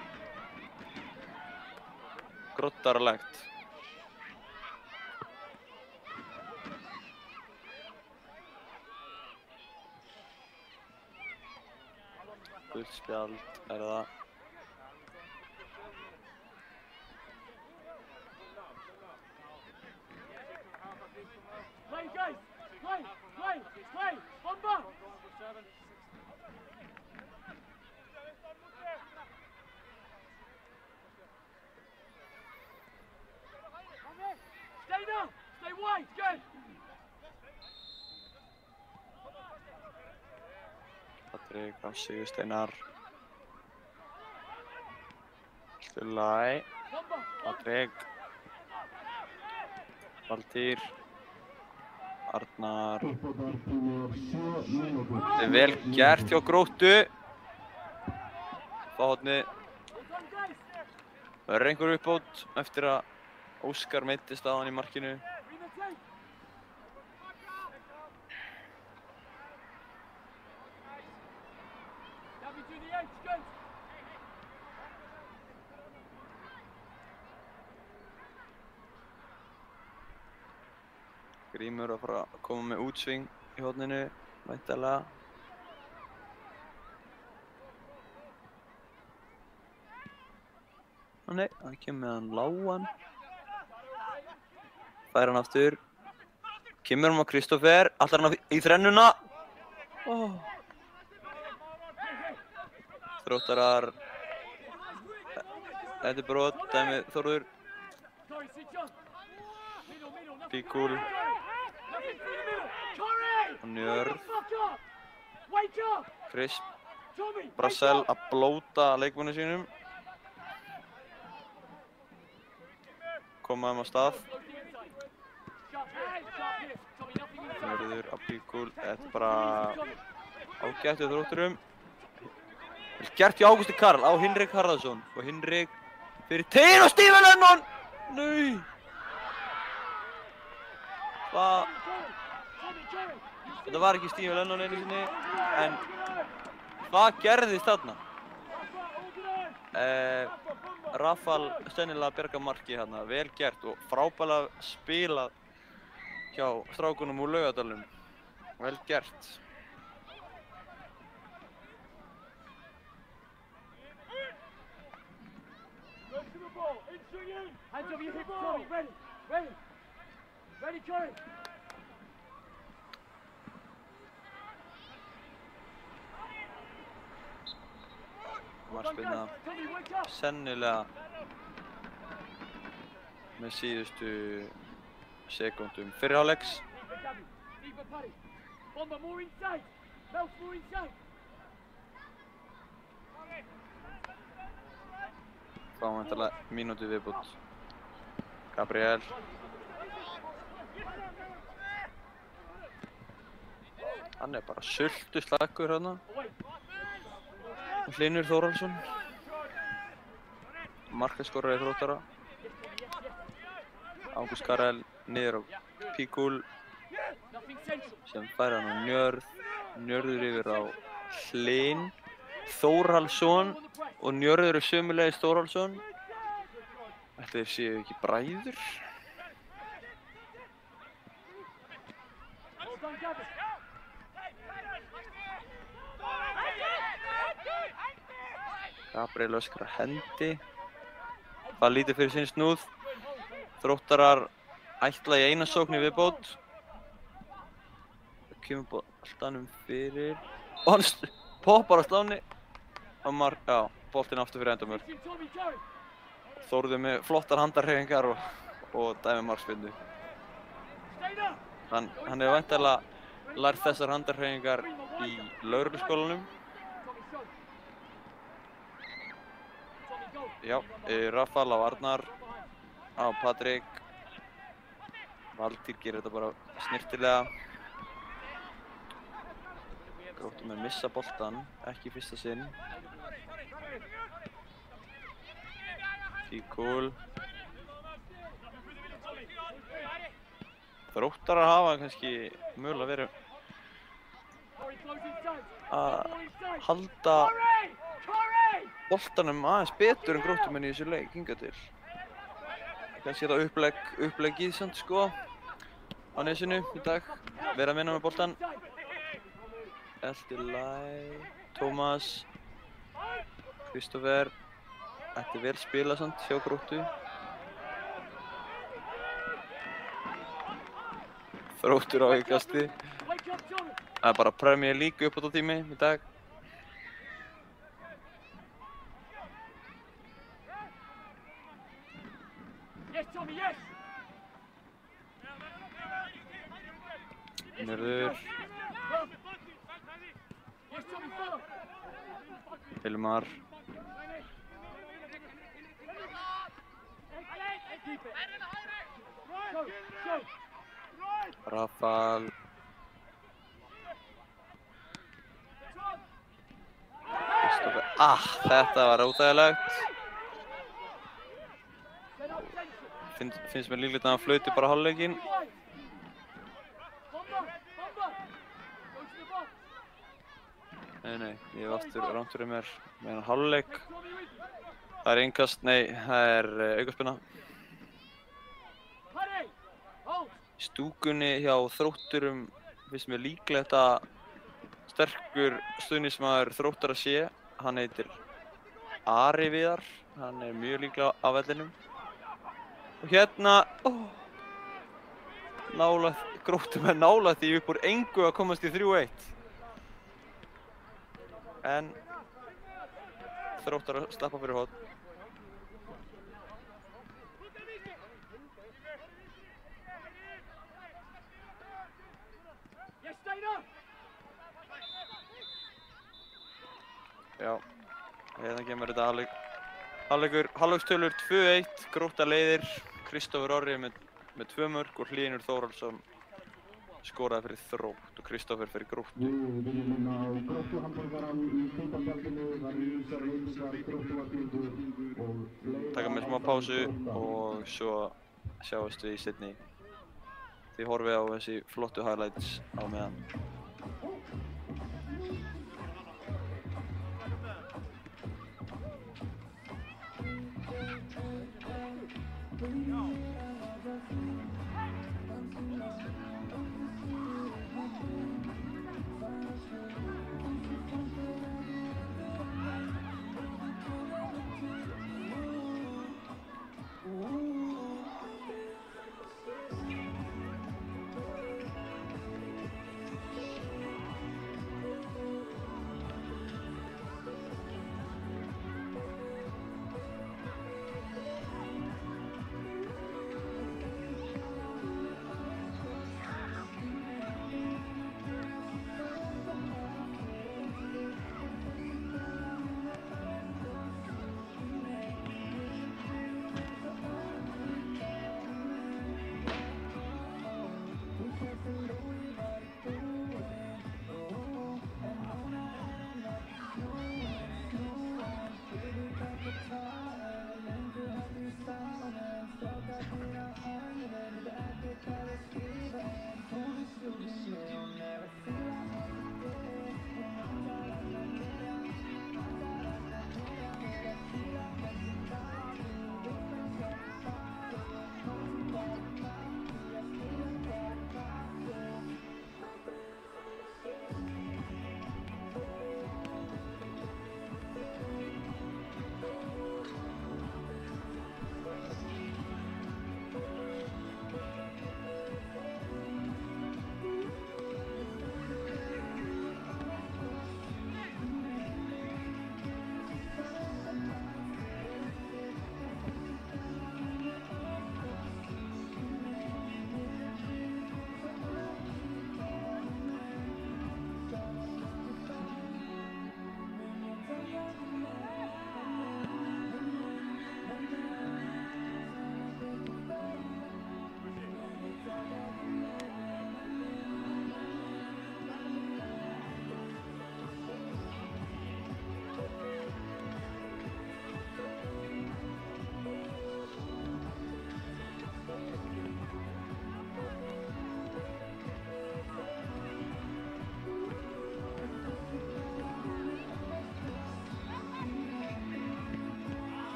Groddarlegt. Gult spjald er það. Play, guys! Play! Bomba! Stay down! Stay wide! Good! Patrik á Sigursteinar. Stullæ. Patrik. Valtýr. Arnar. Þetta er vel gert hjá Gróttu. Fá hornið. Það er einhver uppbót eftir að Óskar meiddist á hann í markinu. Grímur að fara að koma með útsving í horninu, væntanlega. Nei, það kemur með hann lágan. Fær hann aftur. Kemur hann á Kristófer, allar hann í þrennuna. Þróttarar. Þetta er brot, dæmið Þórður. Píkul. Njörð. Chris Brassell að blóta leikmanni sínum. Koma á stað. Njörður að Píkul. Þetta er bara ágætt hjá Þrótturum. Vel gert hjá Ágústi Karl á Hinrik Harðarsson. Og Hinrik Fyrir tegin og Stephen Lennon! Nei! Hvað? Þetta var ekki Stephen Lennon einu sinni, en hvað gerðist þarna? Rafal sennilega bjarga marki hérna, vel gert og frábærlega spilað hjá strákunum úr Laugardalnum. Vel gert. Hands over your hips, Tommy. Ready. Ready. Ready, Curry. Markspyrna sennilega með síðustu sekúndum fyrri hálfleiks. Bomba more inside. Mouse more inside. Fáum vantarlega mínútu viðbútt. Gabriel. Hann er bara sultuslakur hérna. Hlynur Þórhallsson. Markaskorari Þróttara. Ágúst Karel niður á Píkúl. Sem fær hann á Njörð. Njörður yfir á Hlyn Þórhallsson. Og Njörður er sömuleiðis Þórhallsson. Ætli þeir séu ekki bræður? Gabriel öskrar hendi. Það lítið fyrir sinn snúð. Þróttarar ætla í eina sókn í viðbót. Það kemur boltanum fyrir. Og hann poppar á sláni. Já, boltinn aftur fyrir endamörk. Þórður með flottar handarhreyfingar og dæmi markspyrnu. Hann hefur væntanlega lært þessar handarhreyfingar í lögregluskólanum. Já, Rafal á Arnar, á Patrik. Valtýr gerir þetta bara snyrtilega. Gróttum að missa boltan, ekki í fyrsta sinn. Píkúl. Þróttarar hafa kannski mögulega verið að halda boltanum aðeins betur en Gróttumenn í þessu leik hingað til. Kannski þetta uppleggið samt sko á Nesinu í dag. Vera að vinna með boltan. Eltilai, Tómas, Kristoffer. Þetta er vel spilað samt hjá Gróttu. Þróttur á aukasti. Það er bara Premier League uppbótartími í dag. Njörður. Hilmar. Rafal. Þetta var óþægilegt. Finnst mér líklegt að hann flauti bara hálfleikinn. Nei, ég hef aftur rangt fyrir mér með hann hálfleik. Það er innkast, nei, það er aukaspyrna. Í stúkunni hjá Þrótturum finnst mér líklegt að sterkur stuðningsmaður Þróttara sé. Hann heitir Ari Viðar. Hann er mjög líklega á vellinum. Og hérna, Gróttumenn nálægt því upp úr engu að komast í 3-1. En Þróttarar sleppa fyrir horn. Já, hérna kemur þetta hálfleikstölur 2-1, Grótta leiðir, Kristoffer Orri með 2 mörk og Hlynur Þórhallsson skoraði fyrir Þrótt og Kristófer fyrir Gróttu. Við viljum minna á Gróttuhamborgarann í hvíta tjaldinu, það eru ýmsar veitingar, Gróttuvarningur og Taka með smá pásu og svo sjáumst við í seinni. Þið horfið á þessi flottu highlights á meðan.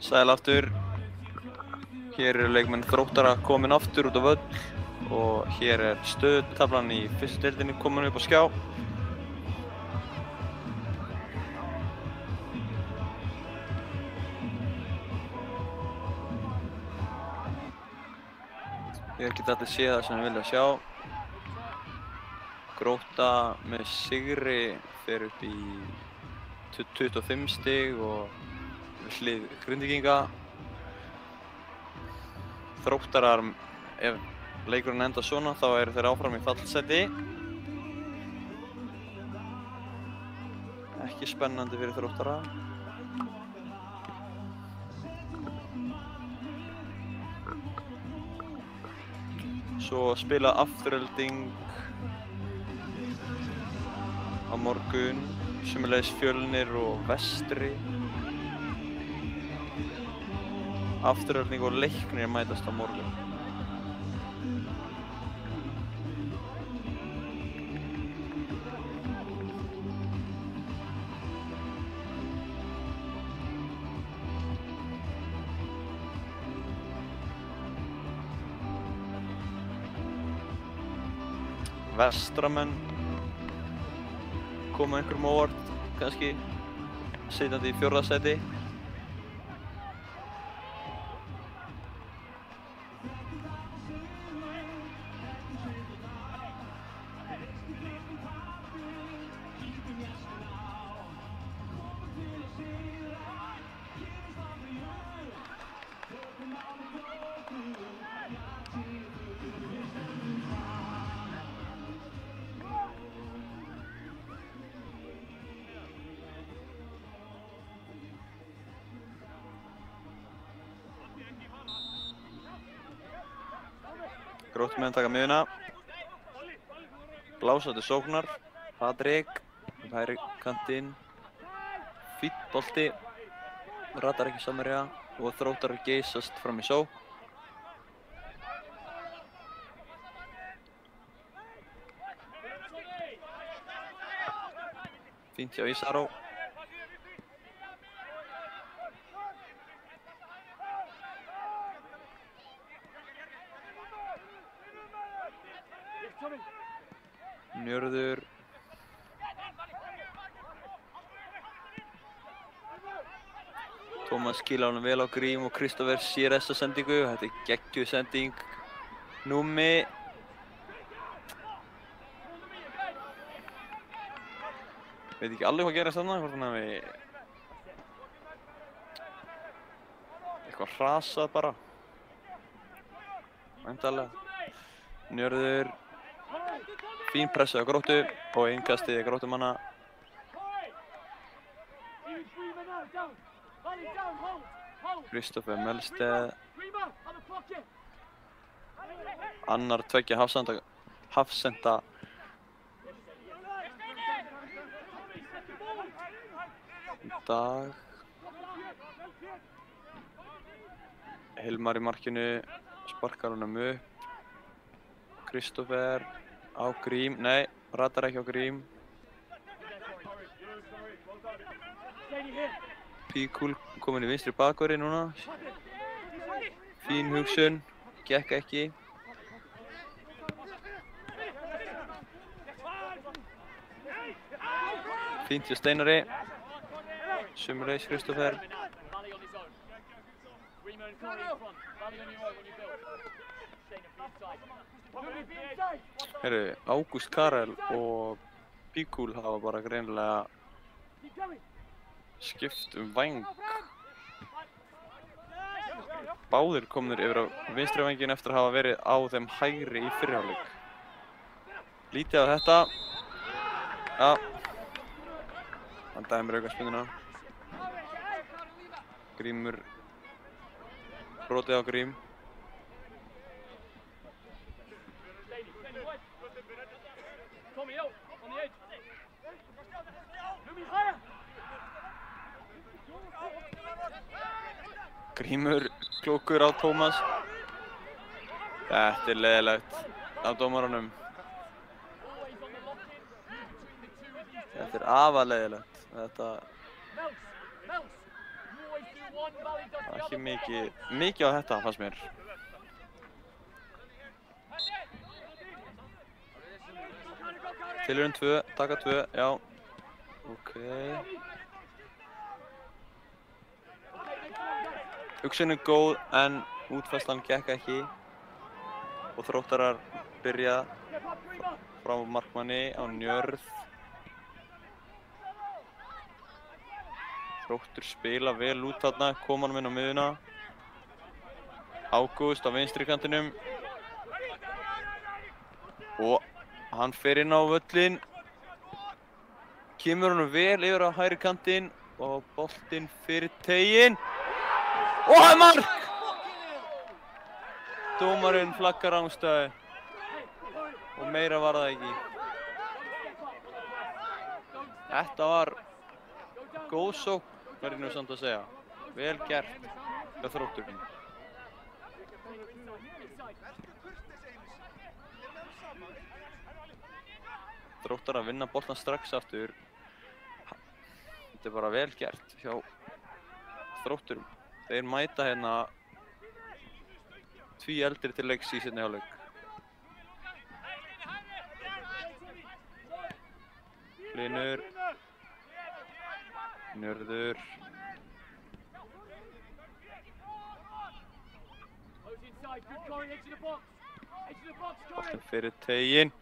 Sæl aftur. Hér eru leikmenn Þróttara komin aftur út á völl og hér er stöðutaflan í fyrstu deildinni komin upp á skjá. Hér geta allir séð það sem við vilja sjá. Grótta með sigri fer upp í 25 stig og við hlið Grindvíkinga. Þróttarar, ef leikurinn enda svona, þá eru þeir áfram í fallsæti. Ekki spennandi fyrir Þróttara. Svo spila Afturelding á morgun, sömuleiðis Fjölnir og Vestri. Afturelding og Leiknir mætast á morgun. Vestramenn koma einhverjum á óvart, kannski sitjandi í 4. sæti. Gróttumenn taka miðuna. Blása til sóknar. Patrik upp hægri kantinn. Fínn bolti. Ratar ekki Samherja og Þróttarar geysast fram í sókn. Fínt hjá Ísaró. Njörður. Tómas skila honum vel á Grím og Kristófer sér þessa sendingu. Þetta er geggjuð sending. Númi. Veit ekki alveg hvað gerast þarna, hvort hann hafi eitthvað hrasað bara. Væntanlega. Njörður. Fín pressa á Gróttu og innkastið Gróttumanna. Kristófer Melsteð. Annar tveggja hafsenda. Í dag. Hilmar í markinu, sparkar honum upp. Kristófer á Grím, nei, ratar ekki á Grím. Píkúl kominn í vinstri bakvörði núna. Fín hugsun, gekk ekki. Fínt hjá Steinari. Sömuleiðis Kristófer. Herru, Ágúst Karel og Píkúl hafa bara greinilega skipt væng. Báðir komnir yfir á vinstri vænginn eftir að hafa verið á þeim hægri í fyrri hálfleik. Lítið á þetta. Já. Hann dæmir aukaspyrnuna. Grímur. Brotið á Grím. Grímur klókur á Tómas. Þetta er leiðilegt af dómaranum. Þetta er afar leiðilegt. Þetta Það er ekki mikið á þetta, fannst mér. Tilurinn 2, taka 2, já. Ok. Hugsunin góð, en útfærslan gekk ekki. Og Þróttarar byrja frá markmanni á njörð. Þróttur spila vel út þarna, kom hann inn á miðuna. Ágúst á vinstri kantinum. Og hann fer inn á völlinn. Kemur honum vel yfir á hægri kantinn og boltinn fyrir teiginn. Og það er mark! Dómarinn flaggar rangstæðu. Og meira var það ekki. Þetta var góð sókn, verður nú samt að segja. Vel gert hjá Þrótturum. Þróttar að vinna boltan strax aftur. Þetta er bara vel gert hjá Þrótturum. Þeir mæta hérna tvíeldri til leiks í seinni hálfleik. Hlynur. Njörður. Boltinn fyrir teiginn.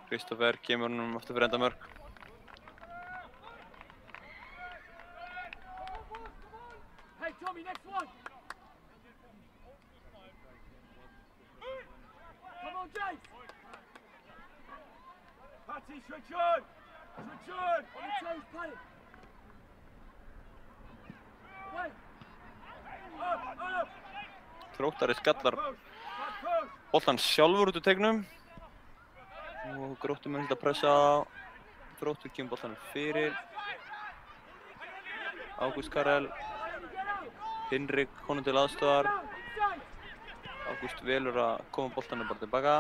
Kristoffer kemur honum aftur fyrir endamörk. Hey Tommy, next one. Come on, James. Patty, switch on. Switch on. On the change, Patty. Wait. Up. Þróttari skallar boltan sjálfur út úr teignum. Og Gróttur mun að pressa á. Þróttur kemur boltanum fyrir. Ágúst Karel. Hinrik honum til aðstoðar. Ágúst velur að koma boltanum bara tilbaka.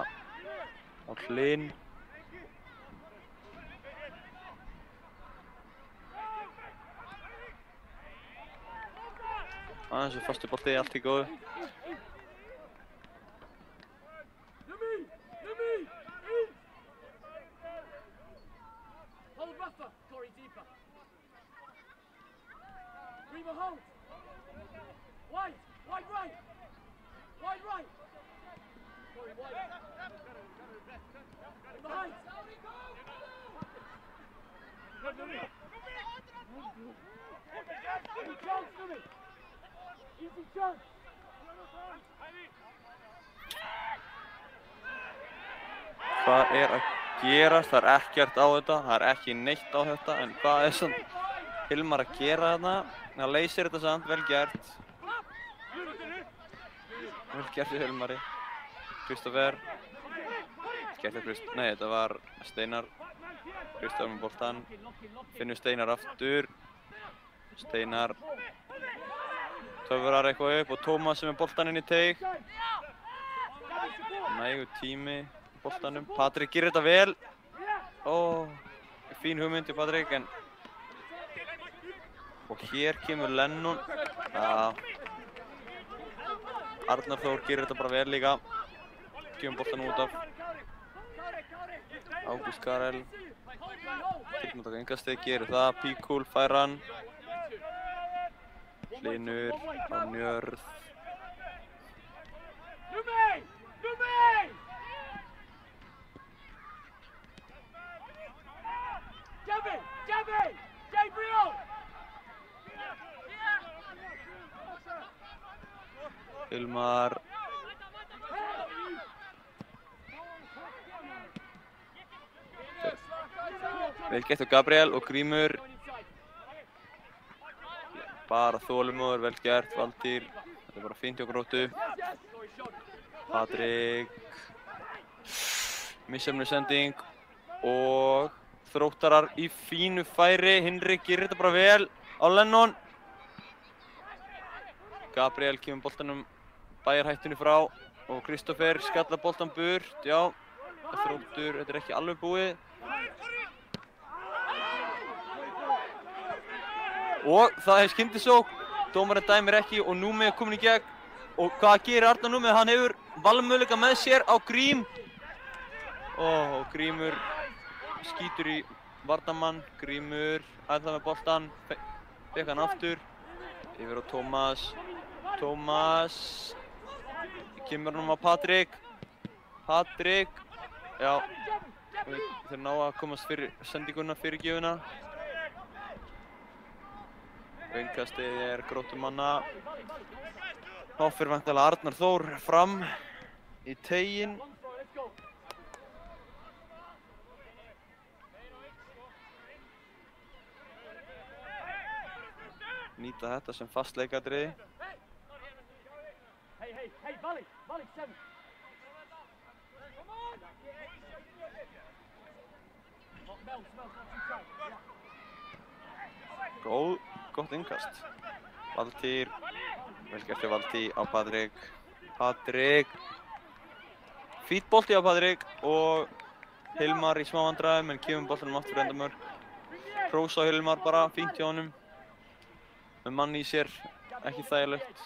Á Hlyn. Aðeins er fastur bolti, allt í góðu. Hvað er að gerast? Það er ekkert á þetta, það er ekki neitt á þetta, en hvað er svona Hilmar að gera þarna? Það leysir þetta samt, vel gert. Vel gert í Hilmari. Kristoffer. Nei, þetta var Steinar. Kristoffer með boltan. Finnur Steinar aftur. Steinar töfrar eitthvað upp og Tómas sem er boltan inn í teig. Nægur tími í boltanum. Patrik gerir þetta vel. Ó, fín hugmynd í Patrik, en og hér kemur Lennon. Já. Arnar Þór gerir þetta bara vel líka. Kemur boltan út af. Ágúst Karel. Tilbúin að taka engasteg, gerir það. Píkúl fær hann. Hlynur á njörð. Hilmar. Vel gert á Gabriel og Grímur. Bara þolinmóður, vel gert, Valtýr. Þetta er bara fínt hjá Gróttu. Patrik. Misjafnur sending. Og Þróttarar í fínu færi. Hinrik gerir þetta bara vel á Lennon. Gabriel kemur boltanum bæjarhættunni frá. Og Kristoffer skallar boltan burt. Já, Þróttur, þetta er ekki alveg búið. Og það er skyndisókn dómarinn dæmir ekki og Númi er komin í gegn. Og hvað gerir Arnar Númi? Hann hefur valmöguleika með sér á Grím. Og Grímur skýtur í varnarmann. Grímur ætlar með boltan. Fékk hann aftur. Yfir á Tómas. Tómas. Kemur hann á Patrik. Patrik. Já. Þeir ná að komast fyrir sendinguna, fyrirgjöfuna. Innkastið er Gróttumanna. Þá fer væntanlega Arnar Þór fram í teiginn. Nýta þetta sem fast leikatriði. Hey, volley, 7. Gott innkast. Valtýr. Vel gert hjá Valtý á Patrik. Patrik. Fínn bolti á Patrik og Hilmar í smá vandræðum en kemur boltanum aftur fyrir endamörk. Hrós á Hilmar bara, fínt hjá honum. Með mann í sér, ekki þægilegt.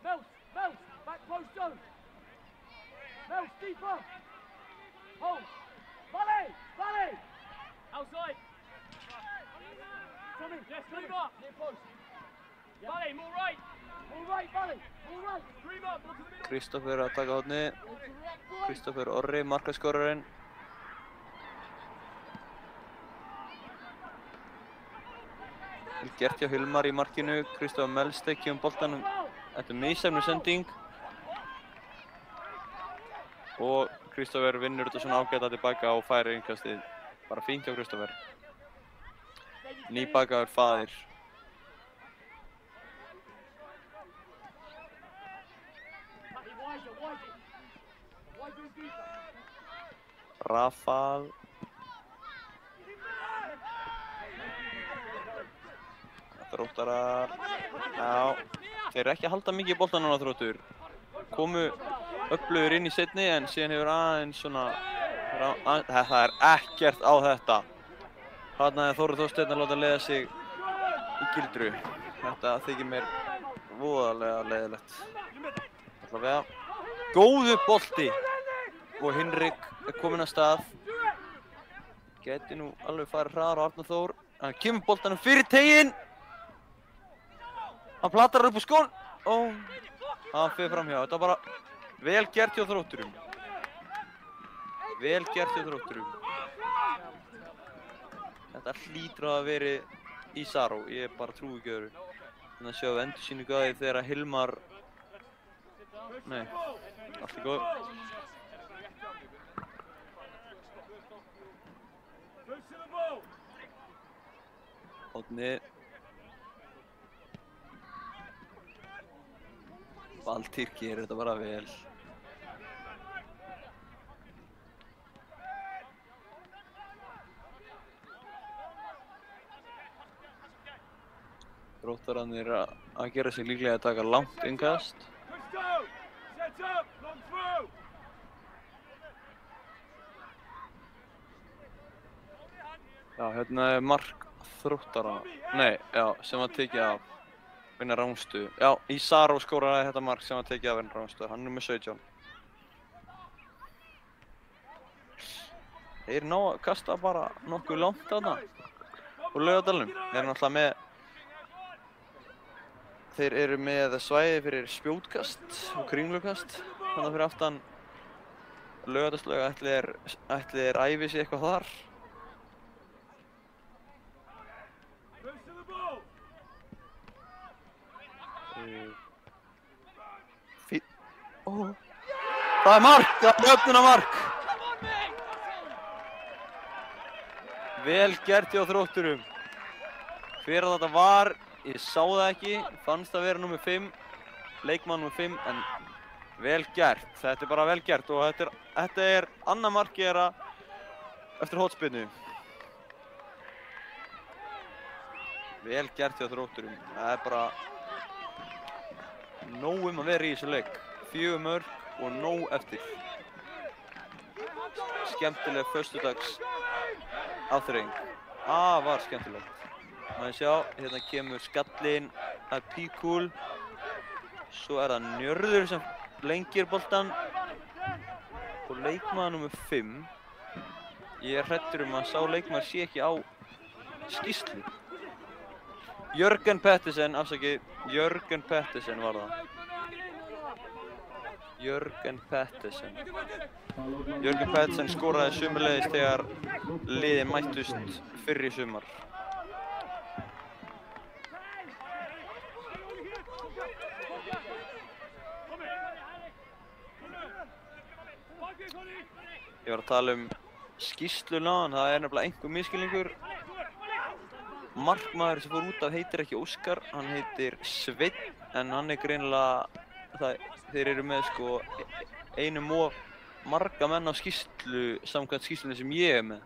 Mills, back post zone. Mills, deeper. Hold. Volley. Outside. Come in, yes, move up. Near post. Volley, more right, volley, more right. Dream up, look at the middle. Kristoffer að taka hornið. Kristoffer Orri, markaskorarinn. Vel gert hjá Hilmar í markinu. Kristoffer Melstedt kemur boltanum. Þetta er misjafn sending. Og Kristoffer vinnur þetta svona ágætlega tilbaka og færir innkastið. Bara fínt hjá Kristoffer. Nýbakaður faðir. Rafal. Þróttarar. Já, þeir eru ekki að halda mikið í boltan núna Þróttur. Komu öflugir inn í seinni en síðan hefur aðeins svona... Það er ekkert á þetta. Þarna er Þórir Þorsteinn að láta leiða sig í gildru. Þetta þykir mér voðalega leiðilegt. Allavega. Góðu bolti! Og Hinrik er kominn að stað. Gæti nú alveg farið hraðar á Arnar Þór. Hann kemur boltanum fyrir teiginn. Hann platar upp á skón. Og hann fer framhjá. Þetta var bara vel gert hjá Þrótturum. Vel gert hjá Þrótturum. Þetta hlýtur að hafa verið í Saró. Ég bara trúi ekki öðru. Þannig að sjá endursýningu að því þegar Hilmar... Nei, allt er góð. Árni. Valtýr gerir þetta bara vel. Þróttararnir að gera sig líklega að taka langt innkast. Já, hérna er mark Þróttara. Nei, já, sem var tekið af Vinna Rámstu. Já, Ísaró skóraði þetta mark sem var tekið af Vinna Rámstu. Hann er með 17. Þeir ná að kasta bara nokkuð langt þarna úr Laugardalnum. Þeir eru með svæði fyrir spjótkast og kringlukast. Þannig að fyrir aftan Laugardalslaug ætli þeir æfi sig eitthvað þar. Það er mark! Það er jöfnunarmark! Vel gert hjá Þrótturum. Hver að þetta var, ég sá það ekki. Fannst það vera númer 5. Leikmann númer 5, en vel gert. Þetta er bara vel gert og þetta er annað markið þeirra eftir hornspyrnu. Vel gert hjá Þrótturum. Það er bara nóg að vera í þessu leik. 4 mörk og nóg eftir. Skemmtileg föstudags afþreying. Var skemmtilegt. Maður sjá, hérna kemur skallinn það er Píkúl. Svo er það Njörður sem lengir boltan. Og leikmaður númer 5. Ég er hræddur að sá leikmaður sé ekki á skýrslu. Jörgen Pettersen, afsakið, Jörgen Pettersen var það. Jörgen Pettersen. Jörgen Pettersen skoraði sömuleiðis þegar liðið mættust fyrr í sumar. Ég var að tala skýrsluna, en það er nefnilega einhver misskilningur. Markmaður sem fór út af heitir ekki Óskar, hann heitir Sveinn, en hann er greinilega, þeir eru með sko einum of marga menn á skýrslu, samkvæmt skýrslunni sem ég er með.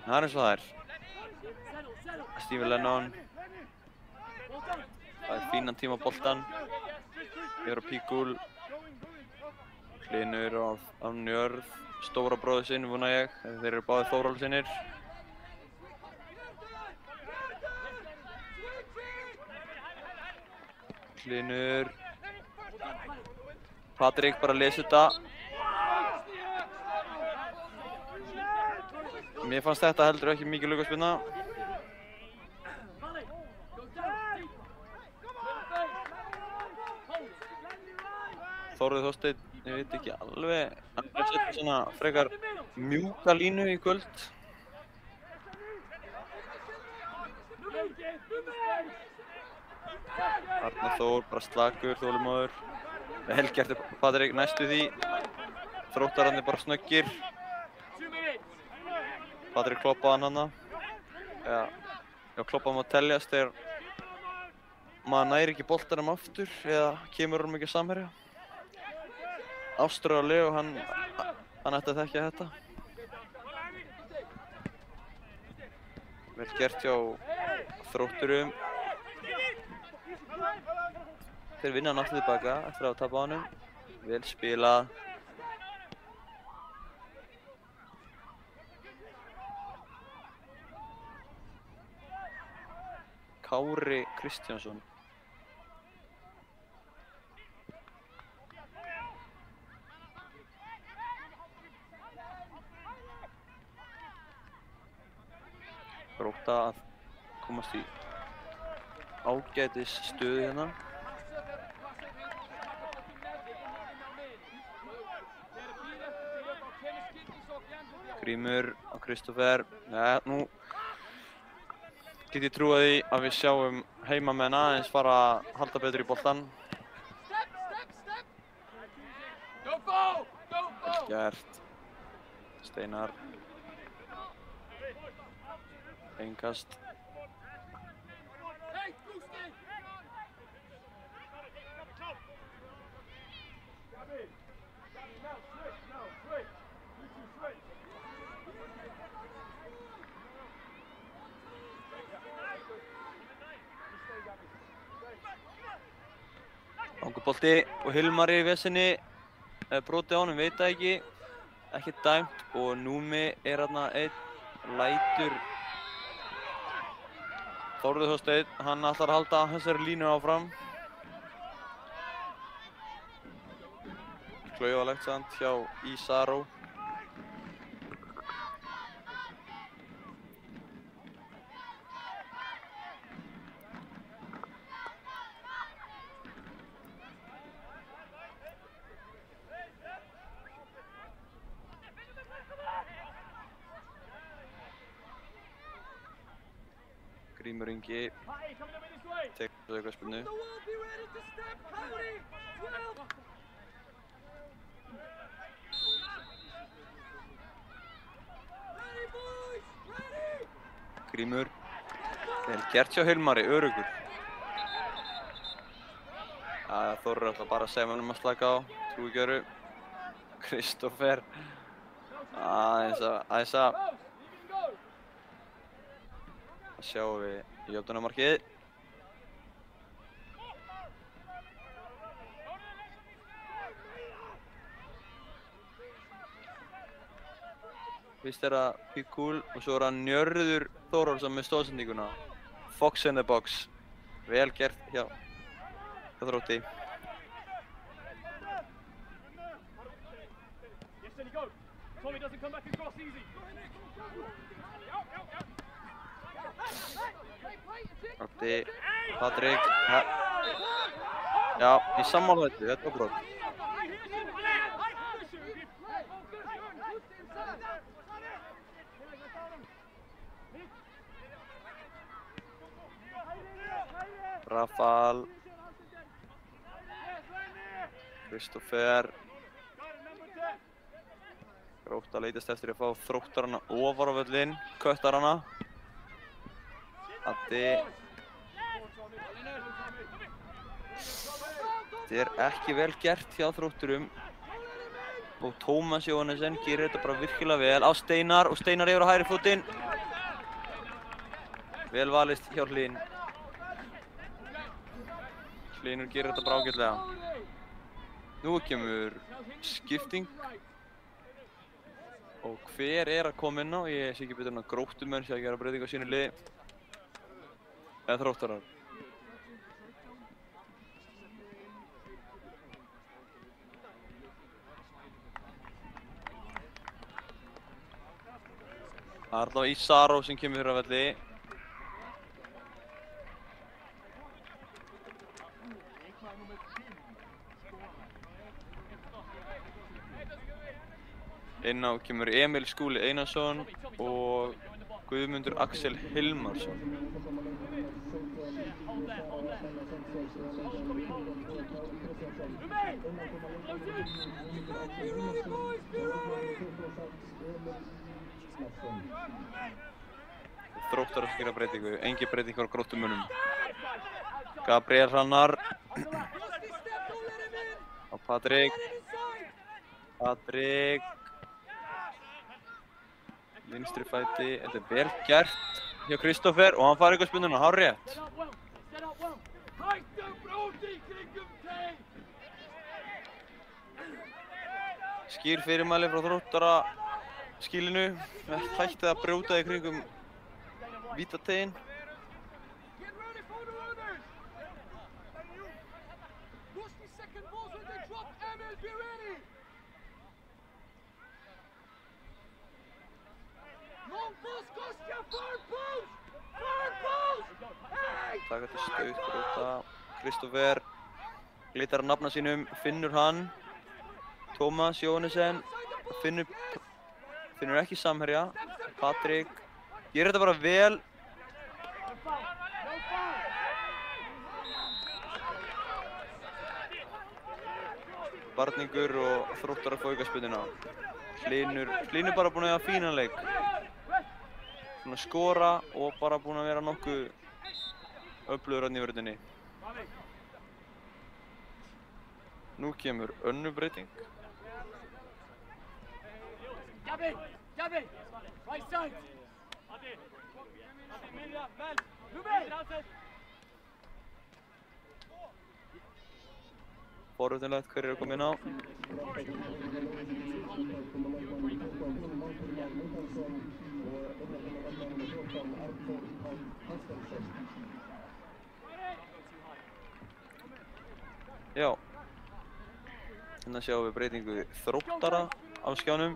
Það er eins og það er. Stephen Lennon. Það er fínan tíma á boltan. Ég er á Píkúl. Hlynur á Njörð. Stóra bróður sinn, vona ég. Þeir eru báðir Þórólfsinnir. Hlynur. Patrik bara að lesa þetta. Mér fannst þetta heldur ekki mikið aukaspyrna. Þórður Þorsteinn, ég veit ekki alveg. Hann er að setja svona frekar mjúka línu í kvöld. Arnar Þór, bara slakur, þolinmóður. Vel gert Patrik, næstu því. Þróttararnir bara snöggir. Patrik kloppaði hann hana. Já, kloppaði hann að teljast þegar maður næri ekki boltanum aftur eða kemur honum ekki að samherja. Ástrur á Leo, hann ætti að þekkja þetta. Vel gert hjá Þrótturum. Þeir vinna hann aftur tilbaka eftir að tapa á honum. Vel spilað. Kári Kristjánsson. Grótta að komast í ágætis stöðu hérna. Grímur á Kristoffer. Nei, nú get ég trúið því að við sjáum heimamenn aðeins fara að halda betur í boltan. Vel gert. Steinar. Einkast. Langubolti og Hilmar í vesinni. Brotið á honum, veit það ekki. Ekki dæmt og Númi er þarna einn lætur. Þórður Þorsteinn, hann ætlar að halda þessari línu áfram. Klaufalegt samt hjá Ísaró. Grímur Ingi tekur aukaspyrnu. Grímur. Vel gert hjá Hilmari, öruggur. Þórður ætla bara að segja mönnum að slaka á. Trúgjöru. Kristoffer. Aðeins að sjáum við jöfnunarmarkið. Fyrst er það Píkúl og svo er það Njörður Þórólfsson með stóðsendinguna. Fox in the box. Vel gert hjá Þrótti. Yes, Jenny, go. Tommy doesn't come back across easy. Þrótti, Patrik. Já, í sammála þetta var brot. Rafal. Kristoffer. Grótta leitast eftir að fá Þróttarana ofar á völlinn, Köttarana. Addi. Þetta er ekki vel gert hjá Þrótturum. Og Tómas Jóhannesen gerir þetta bara virkilega vel á Steinar og Steinar yfir á hægri fótinn. Vel valist hjá Hlyn. Hlynur gerir þetta bara ágætlega. Nú kemur skipting. Og hver að koma inn á? Ég sé ekki betur en að Gróttumenn sé að gera breyting á sínu liði. Eða Þróttarar. Það er allavega Ísaró sem kemur fyrir að velli. Inn á kemur Emil Skúli Einarsson og Guðmundur Axel Hilmarsson. Þróttar að gera breytingu, engin breytingar á Gróttumönnum. Gabriel Hrannar á Patrik. Vinstri fæti, þetta er vel gert hjá Kristoffer og hann fær ykkur spunduna, hárrétt. Skýr fyrirmæli frá Þróttara skilinu, hættið að brjóta í kringum vítategin. Taka til staut, Grótta. Kristoffer leitar að nafna sínum, finnur hann. Tómas Jóhannesen finnur ekki samherja. Patrik gerir þetta bara vel. Varningur og Þróttar að fá aukaspyrnuna. Hlynur bara búinn að eiga fínan leik. Svona skora og bara búinn að vera nokkuð öflugur þarna í vörninni. Nú kemur önnur breyting. Gabi, right side. Addi, Mirja, Mel, Forvitnilegt hverjir að koma inn á. Já. Hérna sjáum við breytingu Þróttara á skjánum.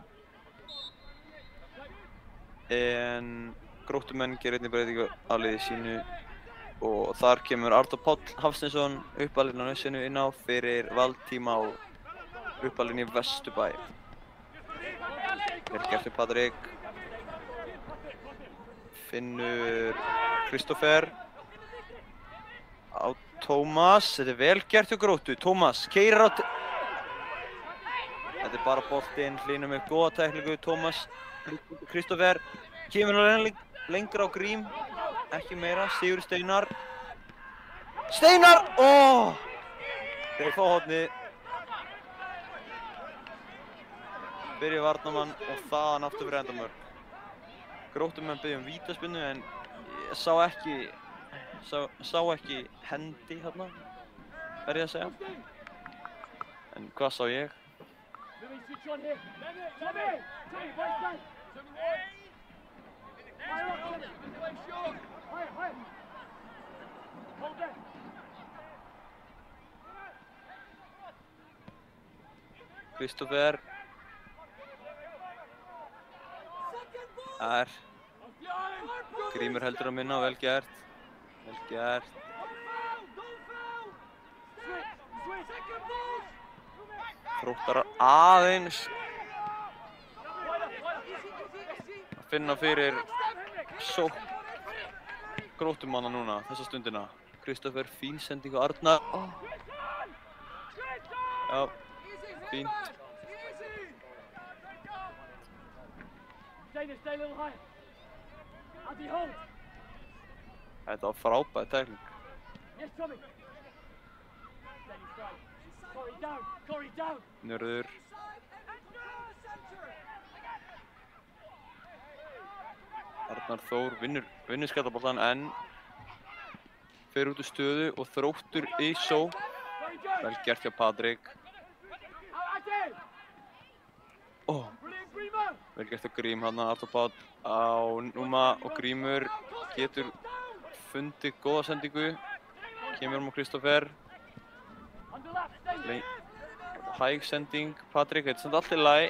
En Gróttumenn gerir einnig breytingu á liði sínu. Og þar kemur Arnór Páll Hafsteinsson uppalinn á nausinu inn á fyrir Valdtíma og uppalinn í Vesturbæ. Vel gert við Patrik. Finnur Kristoffer á Tómas. Þetta er vel gert hjá Gróttu. Tómas keyrir á... Þetta er bara boltinn, Hlynur með góða tæklingu. Tómas Kristoffer kemur lengra á Grím. Ekki meira, Sigur Steinar. Steinar! Óh! Þeir fá hornið. Byrja varnarmann og þaðan aftur fyrir endamörk. Gróttumenn biðja vítaspyrnu en ég sá ekki hendi hérna, verð ég að segja. En hvað sá ég? Hold there. Kristoffer. Þar. Grímur heldur að minna, vel gert. Vel gert. Þróttarar aðeins að finna fyrir sókn Gróttumanna núna, þessa stundina. Kristoffer, fín sending á Arnar. Já, fínt. Stay a little higher. Andy, hold. Þetta var frábæð tækling. Yes, Tommy. Corey down. Corey down. Njörður. Arnar Þór vinnur skallaboltan en fer út úr stöðu og Þróttur í sókn. Vel gert hjá Patrik. Vel gert hjá Grím þarna, Arnar Páll á Núma og Grímur getur fundið góða sendingu. Kemur á Kristoffer. Hæg sending, Patrik, þetta er samt allt í lagi.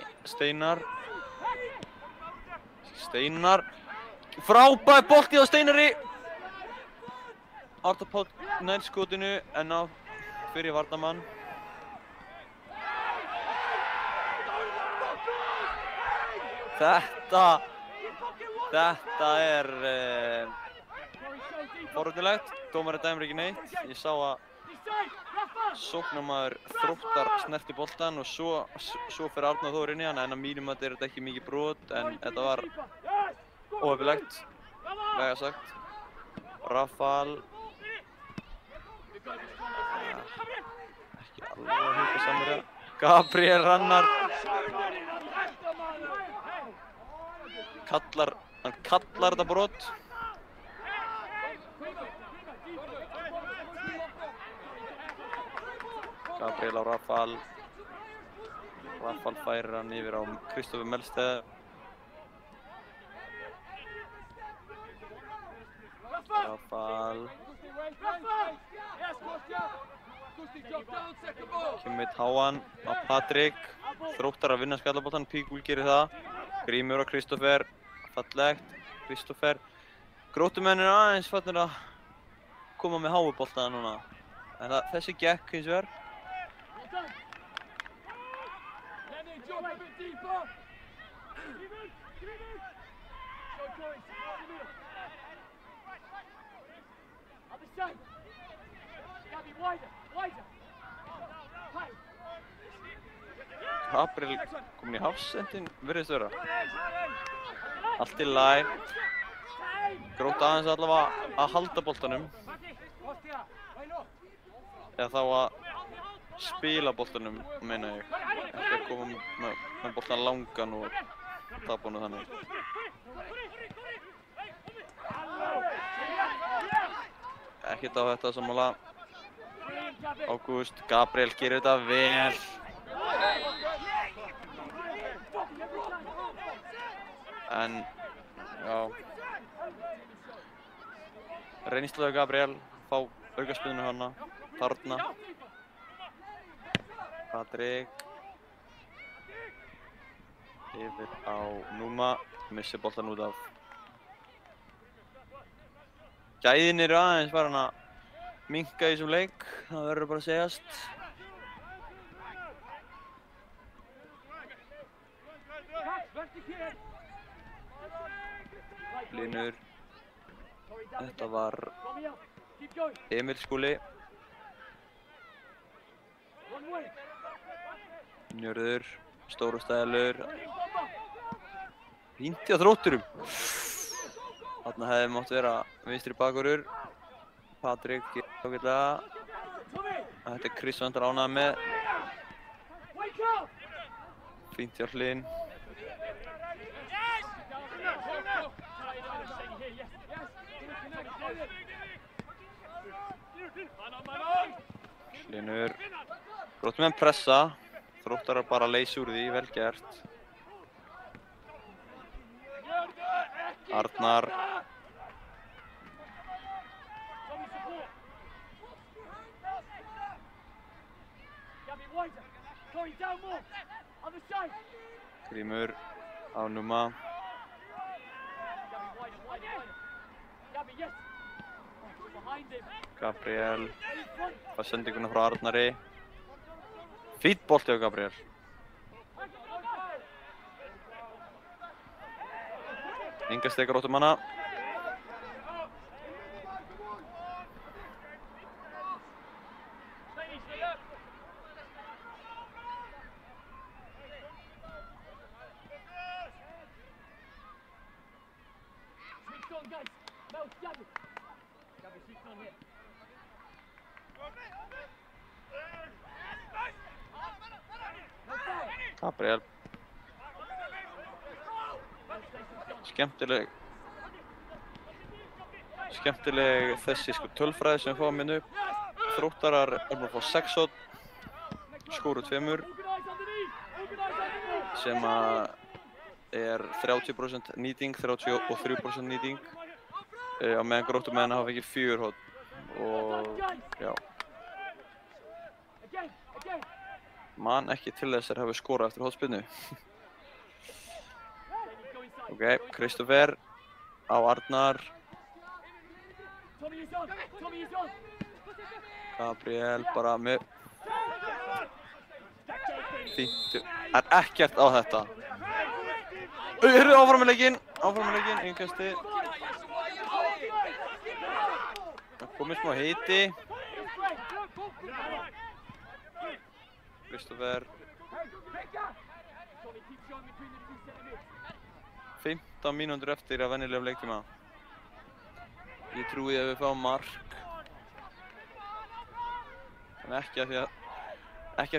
Steinar. Frábær bolti á Steinari. Arnar Páll nær skotinu en á fyrir varnarmann. Þetta er forvitnilegt. Dómarinn dæmir ekki neitt. Ég sá að sóknarmaður Þróttar snerti boltann og svo fyrir Arnar Þór inn í hann, en að mínum að þetta er ekki mikið brot, en þetta var óheppilegt, lega sagt. Rafal. Ekki alveg að hugga samverja. Gabriel Rannar. Hann kallar þetta brot. Gabriel á Rafal. Rafal færir hann yfir á Kristoffer Melsteð. Rafal. Kemur háan á Patrik. Þróttar að vinna skallaboltann, Píkúl gerir það. Grímur og Kristoffer. Fallegt. Kristoffer. Gróttumennir aðeins fannir að koma með háuboltaða núna. En þessi gekk hins vegar. Gabriel komin í hafsendin, virðist vera. Allt í lagi. Gróta aðeins allavega að halda boltanum. Eða þá að spila boltanum, meina ég. Ekki að koma með boltan langan og tapa honum þannig. Ekkert á þetta sammála. Ágúst, Gabriel gerir þetta vel. En, já. Reynsluðu Gabriel, fá aukaspyrnu hana, þarna. Patrik. Yfir á Núma, missir boltan út af. Gæðin eru aðeins farin að minnka í þessum leik, það verður bara að segjast. Linur. Þetta var Emil Skúli. Njörður, stóru stælur. Fínt hjá Þrótturum. Þarna hefði mátt vera vinstri bakvörður. Patrik ágætlega. Þetta er Chris Vandar ánægður með. Fínt hjá Hlyn. Hlynur. Gróttumenn pressa. Þróttarar bara leysa úr því, vel gert. Arnar. wider. Corey, down more. Other side. Grímur á Núma. Gabby, wider, wider, wider. Gabby, yes. Behind him. Gabriel In front. fær sendinguna frá Arnari. Fínn bolti á Gabriel. Enga stekar út hana. Switch on, guys. Mel, Gabby. Gabby, switch on here. Gabriel. Skemmtileg þessi sko tölfræði sem við fáum hérna upp. Þróttarar er búin að fá 6 horn, skoru 2 Organise underneath. Organise underneath. sem að er 30% nýting, 33% nýting. Á meðan Gróttumenn hafa fengið 4 horn og já, Again, again. man ekki til þess að hafa skorað eftir hornspyrnu. Go inside. Ok, Kristoffer á Arnar. Tommy is on. Tommy is on. Gabriel bara með fínt, er ekkert á þetta. Áfram með leikinn, innkasti. Það komið smá hiti. Kristoffer. 15 mínútur eftir að venjulegum leiktíma. Ég trúi að við fáum mark. En ekki af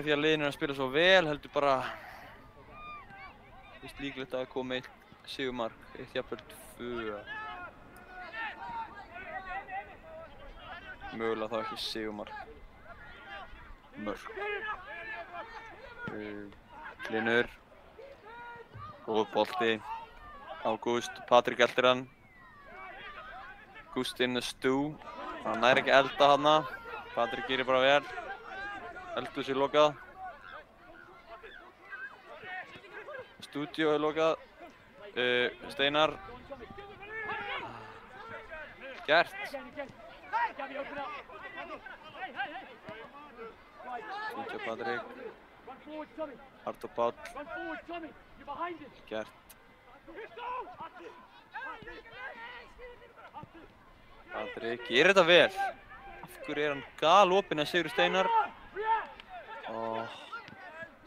því að liðin er að spila svo vel, heldur bara líklegt að það komi 1 sigurmark, 1 jafnvel 2. Mögulega þá ekki sigurmark. Mörk. Hlynur. Góð bolti. Ágúst, Patrik eltir hann. Gúst in the stew. Hann nær ekki elda hana. Patrik gerir bara vel. Eldur sér lokað. Stúdíó er lokað. Steinar. Gert. Gabby, open up. Stúdíó Patrik. Run forward, Tommy. Artur Páll. Run forward, Tommy. You're behind him. Gert. Patrik gerir þetta vel. Af hverju er hann galopinn að Sigurður Steinar?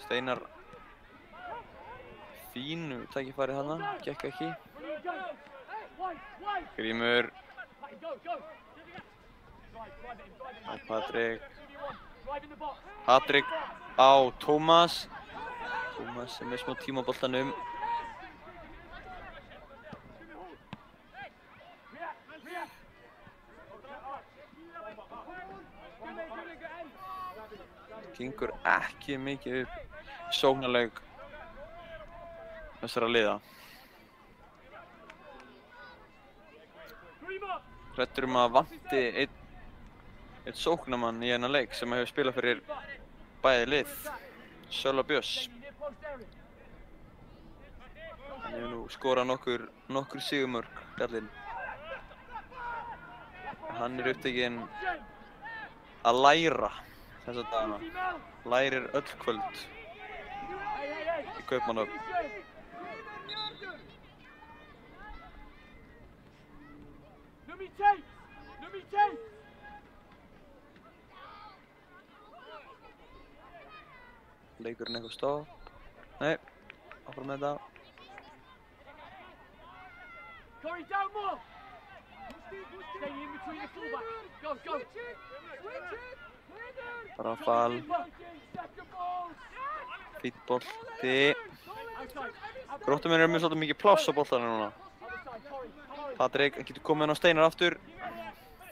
Steinar fínu tækifæri þarna, gekk ekki. Grímur. Á Patrik. Patrik á Tómas. Tómas sem er smá tíma á boltanum. Gengur ekki mikið upp sóknarleik þessara liða. Hræddur að vanti einn sóknarmann í þennan leik sem hefur spilað fyrir bæði lið, Sölva Björns. Hann hefur nú skorað nokkur sigurmörk, Bjarlinn. Hann er upptekinn að læra þessa dagana. Lærir öll kvöld í Kaupmannahöfn. Leikurinn eitthvað stopp. Nei, áfram með þetta. Corey, down more! Stay in between the fullbacks. Go, go! Rafal. Fínn bolti. Gróttumenn eru með svolítið mikið pláss á boltanum núna. Patrik, hann getur komið hann á Steinar aftur.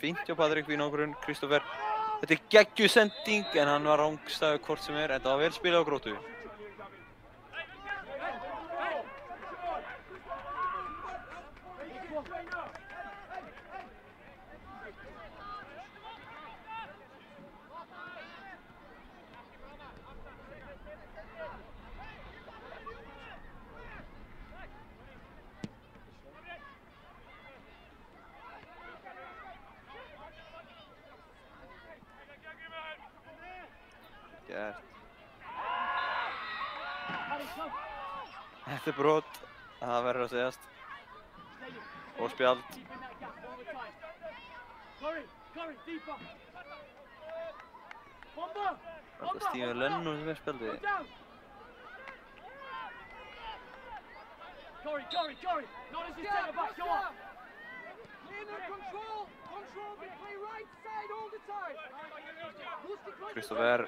Fínt hjá Patrik, fín ákvörðun, Kristoffer. Þetta er geggjuð sending, en hann var rangstæður hvort sem er. Þetta var vel spilað á Gróttu. Þetta brot, það verður að segjast. Og spjald. Þetta Stígur Lennon sem spjaldi. Corey, not as you centre back, go on. Control, we play right side all the time. Kristoffer.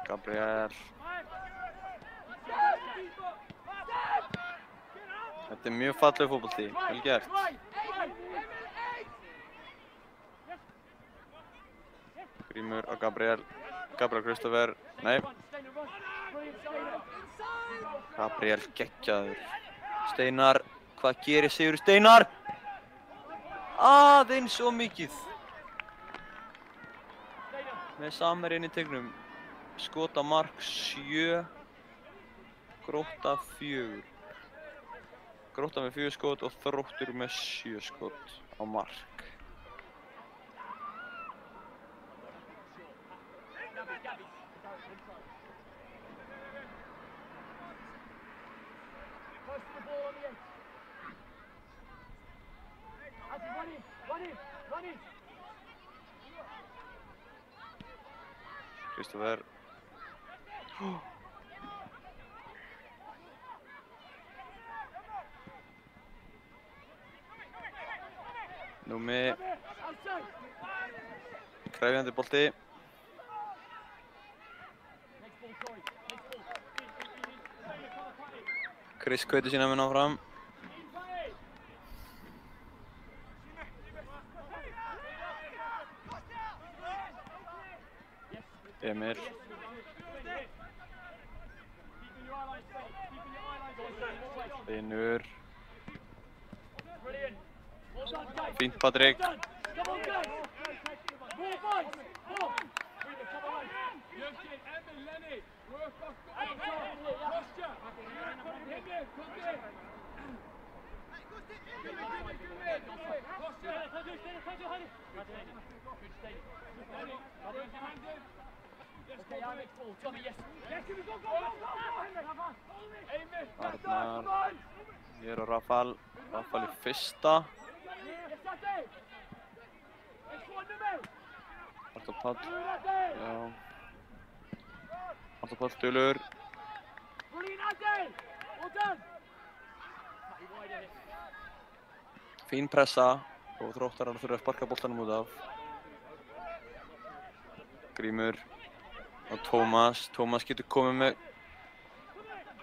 Gabriel. Þetta mjög falleg fótbolti, vel gert. Grímur og Gabriel. Gabriel Kristoffer, nei. Gabriel geggjaður. Steinar, hvað gerir Sigurður Steinar? Aðeins og mikið. Með Samherjinn í tegnum. Skot á mark 7. Grótta 4. Grótta með 4 skot og Þróttur með 7 skot á mark. Kristoffer. Númi. Krefjandi bolti. Chris kveitir sína menn áfram. Emil. Steinur. Fínt Patrik. Arnar. Hér og Rafal. Rafal í fyrsta. Artur Páll. Já. Artur Páll dulur. Fín pressa og Þróttarar þurfa að sparka boltanum út af. Grímur og Tómas. Tómas getur komið með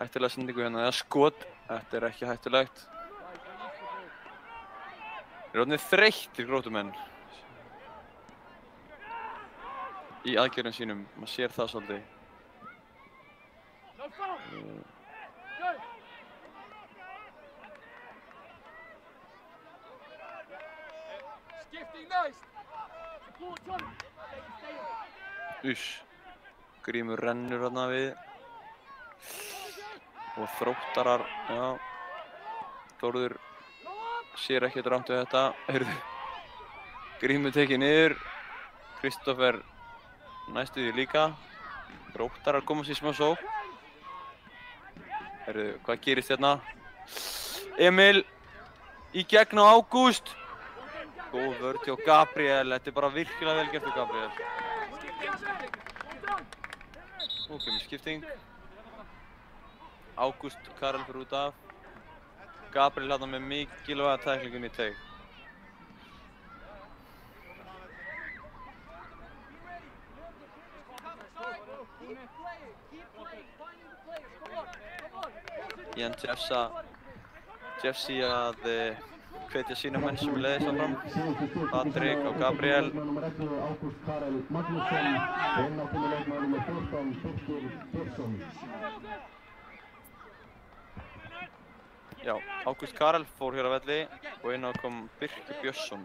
hættulega sendingu hérna, eða skot. Þetta er ekki hættulegt. Þeir eru orðnir þreyttir Gróttumenn í aðgerðum sínum. Maður sér það svolítið. Grímur rennur þarna við. Og Þróttarar, já. Þórður sér ekkert rangt við þetta. Heyrðu. Grímur tekið niður. Kristoffer næstu því líka. Þróttarar komast í smá sókn. Heyrðu, hvað gerist hérna? Emil í gegn á Ágúst. Góð vörn hjá Gabriel. Þetta er bara virkilega vel gert hjá Gabriel. Nú kemur skipting. Ágúst Karel fyrir út af. Gabriel hérna með mikilvæga tæklingun í teig. Jan Jeffsy að hvetja sína menn sem leiðis áfram. Patrik og Gabriel. Ágúst Karel Magnússon, innáttunuleikmaður nr. 14, Birkir Björnsson. Já, Ágúst Karel fór hér á velli og inn á kom Birkir Björnsson.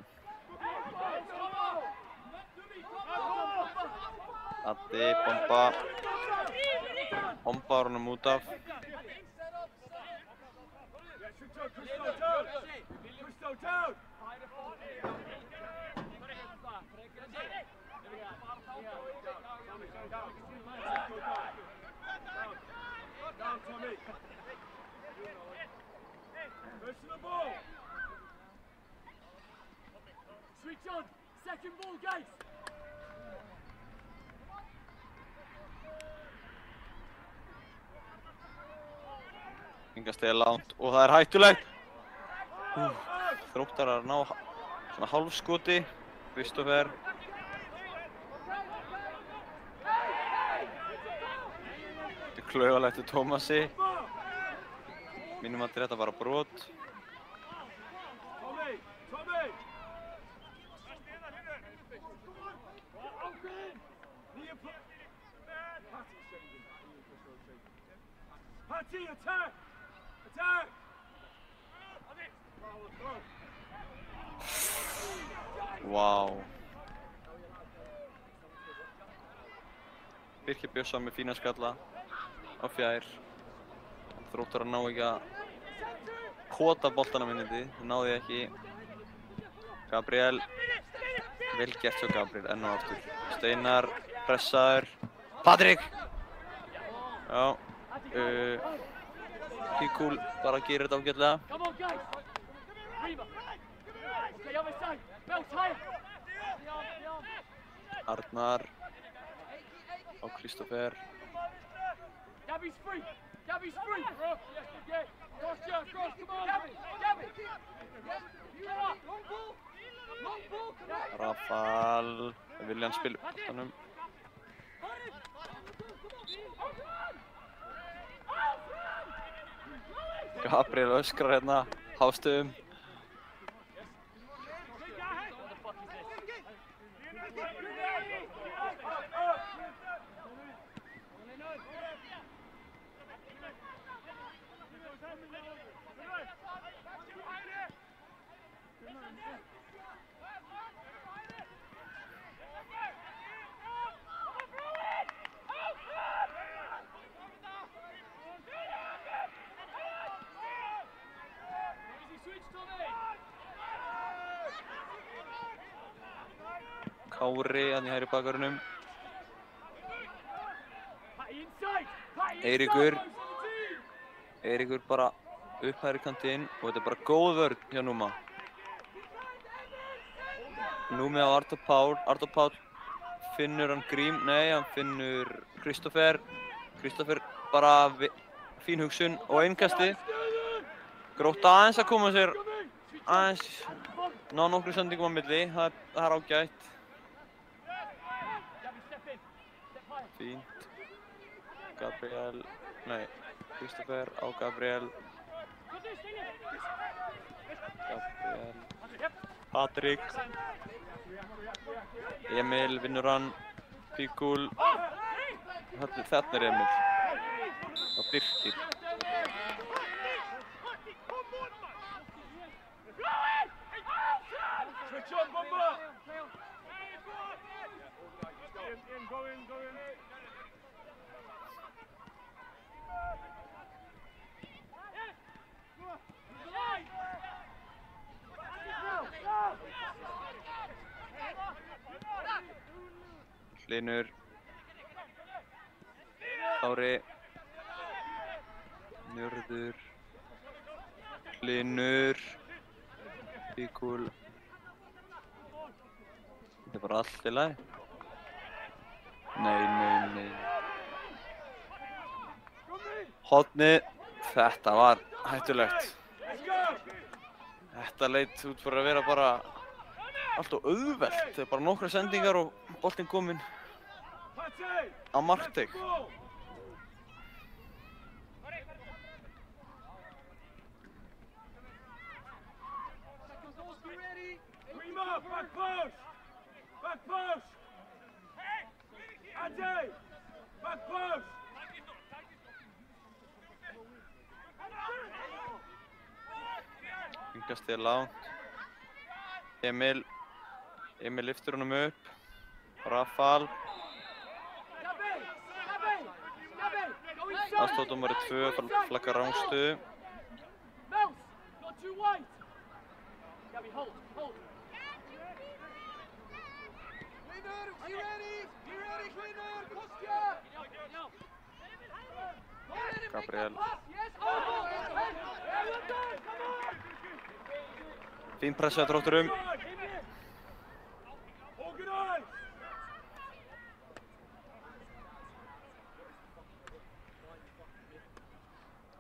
Addi, bomba. Bomba var honum út af. Switch on. Second ball, Gates. Enga stegi langt og það hættulegt. Þróttarar ná svona hálfskoti. Kristoffer. Þetta er klaufalegt til Tómasi. Mínum að þetta bara brot. Patty, attack! Attack! Vá. Birkir Björnsson með fína skalla á fjær. Þróttarar ná ekki að kota boltana minnindi, það náði ekki. Gabriel, vel gert hjá Gabriel, enn og aftur. Steinar, pressaður. Patrik! Já. Píkúl bara gerir þetta ágætlega. Come on, guys! Reba! Okay, other side. Belts higher! Arnar á Kristoffer. Gabby's free! Gabby's free! Cross, Joe, cross, come on! Gabby! Gabby! Come on! Long ball! Long ball! Rafal, William spila boltanum. Gabriel öskrar hérna, hástöðum. Kári hann í hægri bakvörðunum. Eiríkur bara upp hægri kantinn og þetta er bara góð vörn hjá Núma. Númi á Artur Pál. Artur Pál finnur hann Grím, nei hann finnur Kristoffer. Kristoffer bara fín hugsun og innkasti. Grótta aðeins að koma sér aðeins ná nokkru sendingum á milli, það er ágætt. Fínt. Gabriel, nei, Kristoffer á Gabriel. Gabriel. Patrik. Emil vinnur hann. Píkúl. Þarna er Emil. Og Birkir. Switch on, Bomba! Go in. Hlynur. Kári. Njörður. Hlynur. Píkúl. Þetta er bara allt í lagi. Nei. Hornið. Þetta var hættulegt. Þetta leit út fyrir að vera bara allt og auðvelt. Það er bara nokkra sendingar og boltinn kominn á markteig. Back post! Ajay! Back post! Yngast er langt. Emil lyftur honum upp. Rafal. Aðstoðardómari 2 flaggar rangstöðu. Gabriel. Fín pressa á Þrótturum.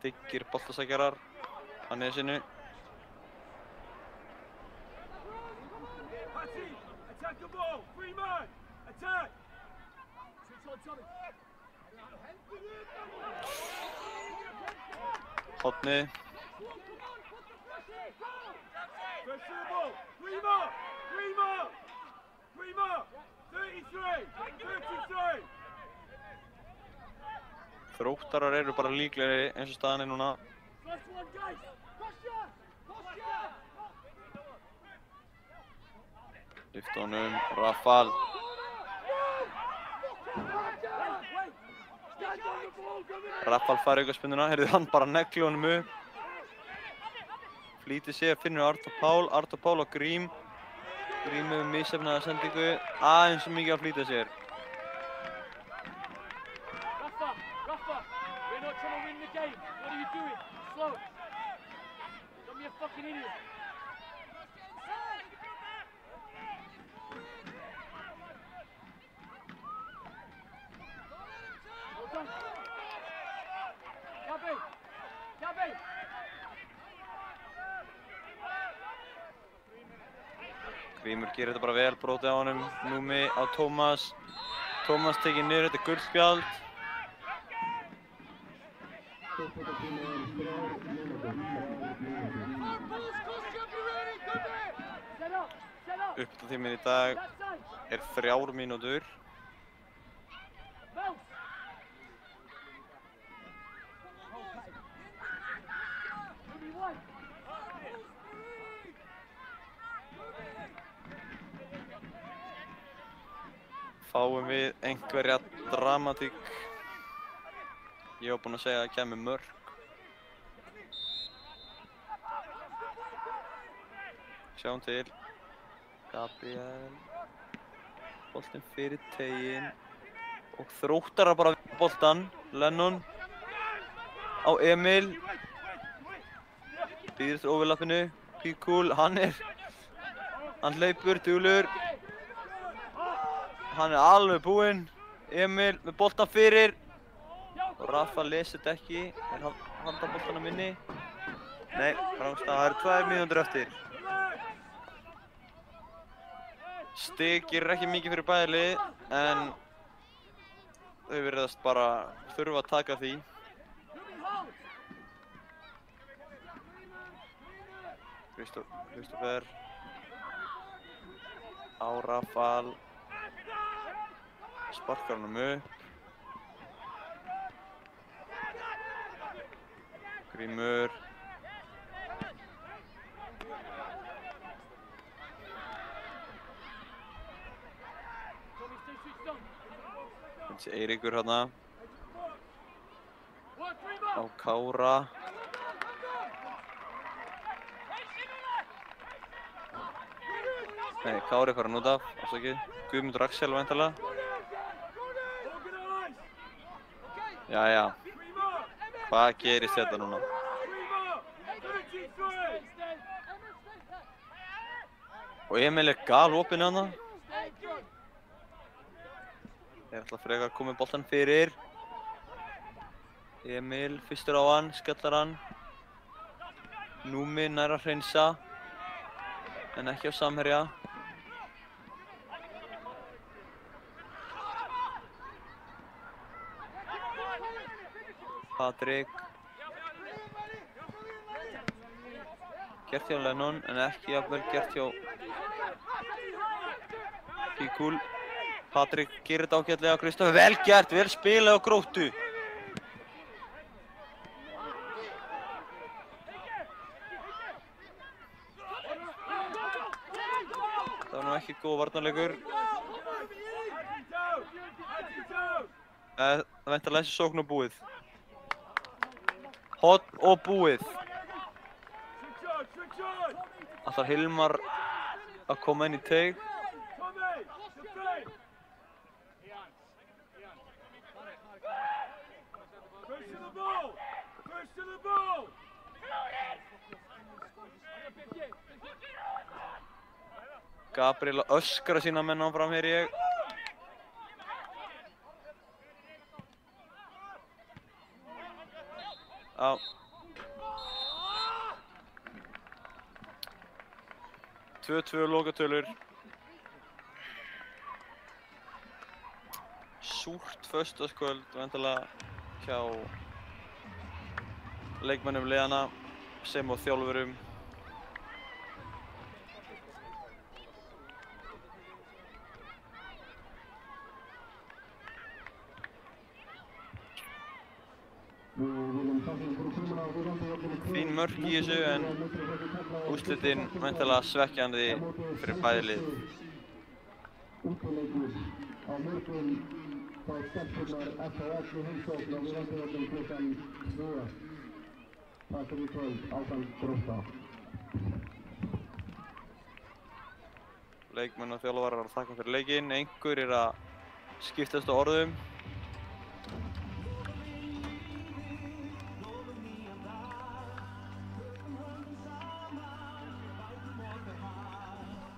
Diggir boltasækjarar á nesinu. Attack the ball! Free man! Attack! Switch on, Tommy. Hornið. Press the ball! Free man! Free man! Free man! 33! 33! Þróttarar eru bara líklegri eins og staðan er núna. Last one, guys! Posture! Posture! Lyft honum, Rafal. Rafal fær aukaspyrnuna, heyrðu hann bara negli honum upp. Flýtir sér, finnur Artur Pál á Grím. Grím hefur misheppnaða sendingu, aðeins svo mikið að flýta sér. Rafa, we're not trying to win the game. What are you doing? Slow. Don't be a fucking idiot. Well done. Gabby! Gabby! Grímur gerir þetta bara vel, brotið á honum, Númi á Tómas. Tómas tekið niður, þetta er guldspjald. Upptaltíminn í dag er 3 mínútur. Fáum við einhverja dramatík. Ég var búinn að segja að það kæmi mörk. Sjáum til. Gabriel. Boltinn fyrir teginn. Og Þróttarar bara við boltan. Lennon. Á Emil. Býður eftir overlappinu. Píkúl, hann hlaupur, duglegur. Hann er alveg búinn. Emil með boltan fyrir. Og Rafa lesir þetta ekki. Er halda boltanum inni. Nei, rángstað. Það eru 2 mínútur eftir. Stig gerir ekki mikið fyrir bæði lið, en þau virðast bara þurfa að taka því. Kristoffer. Á Rafal. Sparkar honum upp. Grímur. Þessi Eiríkur hérna. Á Kára. Nei, Kári farin út af, afsakið. Guðmundur Axel væntanlega. Jæja. Hvað gerist þetta núna? Og Emil er galopinn hérna. Þeir ætla frekar að koma boltan fyrir. Emil fyrstur á hann, skallar hann. Númi nær að hreinsa. En ekki á samherja. Patrik. Gert hjá Lennon, en ekki jafnvel gert hjá Píkúl. Patrik gerir þetta ágætlega á Kristoffer. Vel gert, vel spilað á Gróttu. Það var nú ekki góð varnarleikur. Það væntanlega þessi sókn og búið. Horn og búið. Ætlar Hilmar að koma inn í teig. Gabriel að öskra sína menn áfram hér ég. Já. Tvö lokatölur. Súrt föstudagskvöld væntanlega hjá leikmönnum liðanna sem og þjálfurum. Fín mörk í þessu en úrslitin væntanlega svekkjandi fyrir bæði lið. Útileikur á morgun fá stelpurnar FHS í heimsókn á Viðandavöllum klukkan 2. Takk fyrir í kvöld, áfram Grótta. Leikmenn og þjálfarar að þakka fyrir leikinn. Einhver að skiptast á orðum.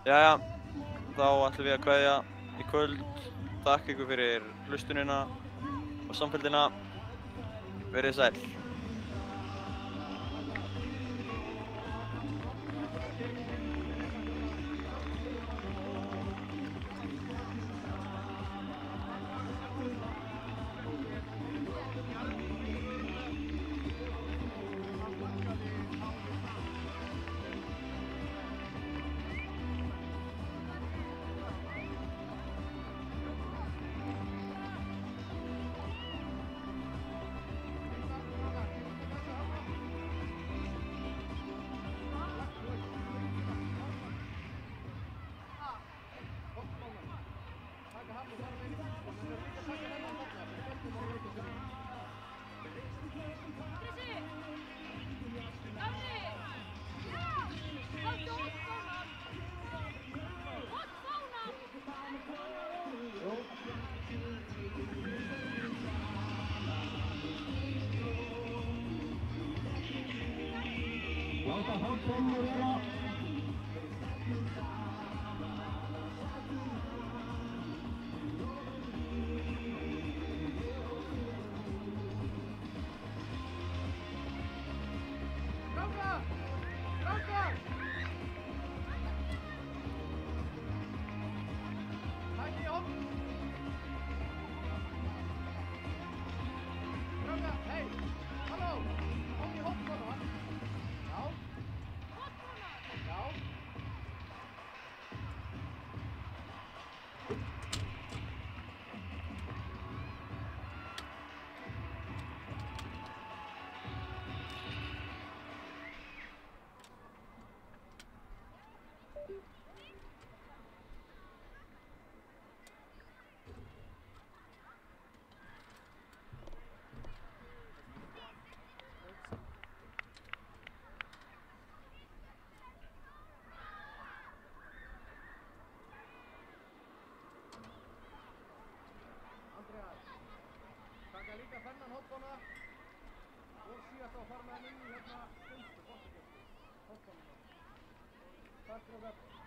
Jæja, þá ætlum við að kveðja í kvöld. Takk ykkur fyrir hlustunina og samfylgdina. Verið sæl. Láta hálfsónu vera. Taka líka þennan hotbána og síðast á að fara með hann inn í hérna fyrstu, hortbánuna. Takk fyrir þetta.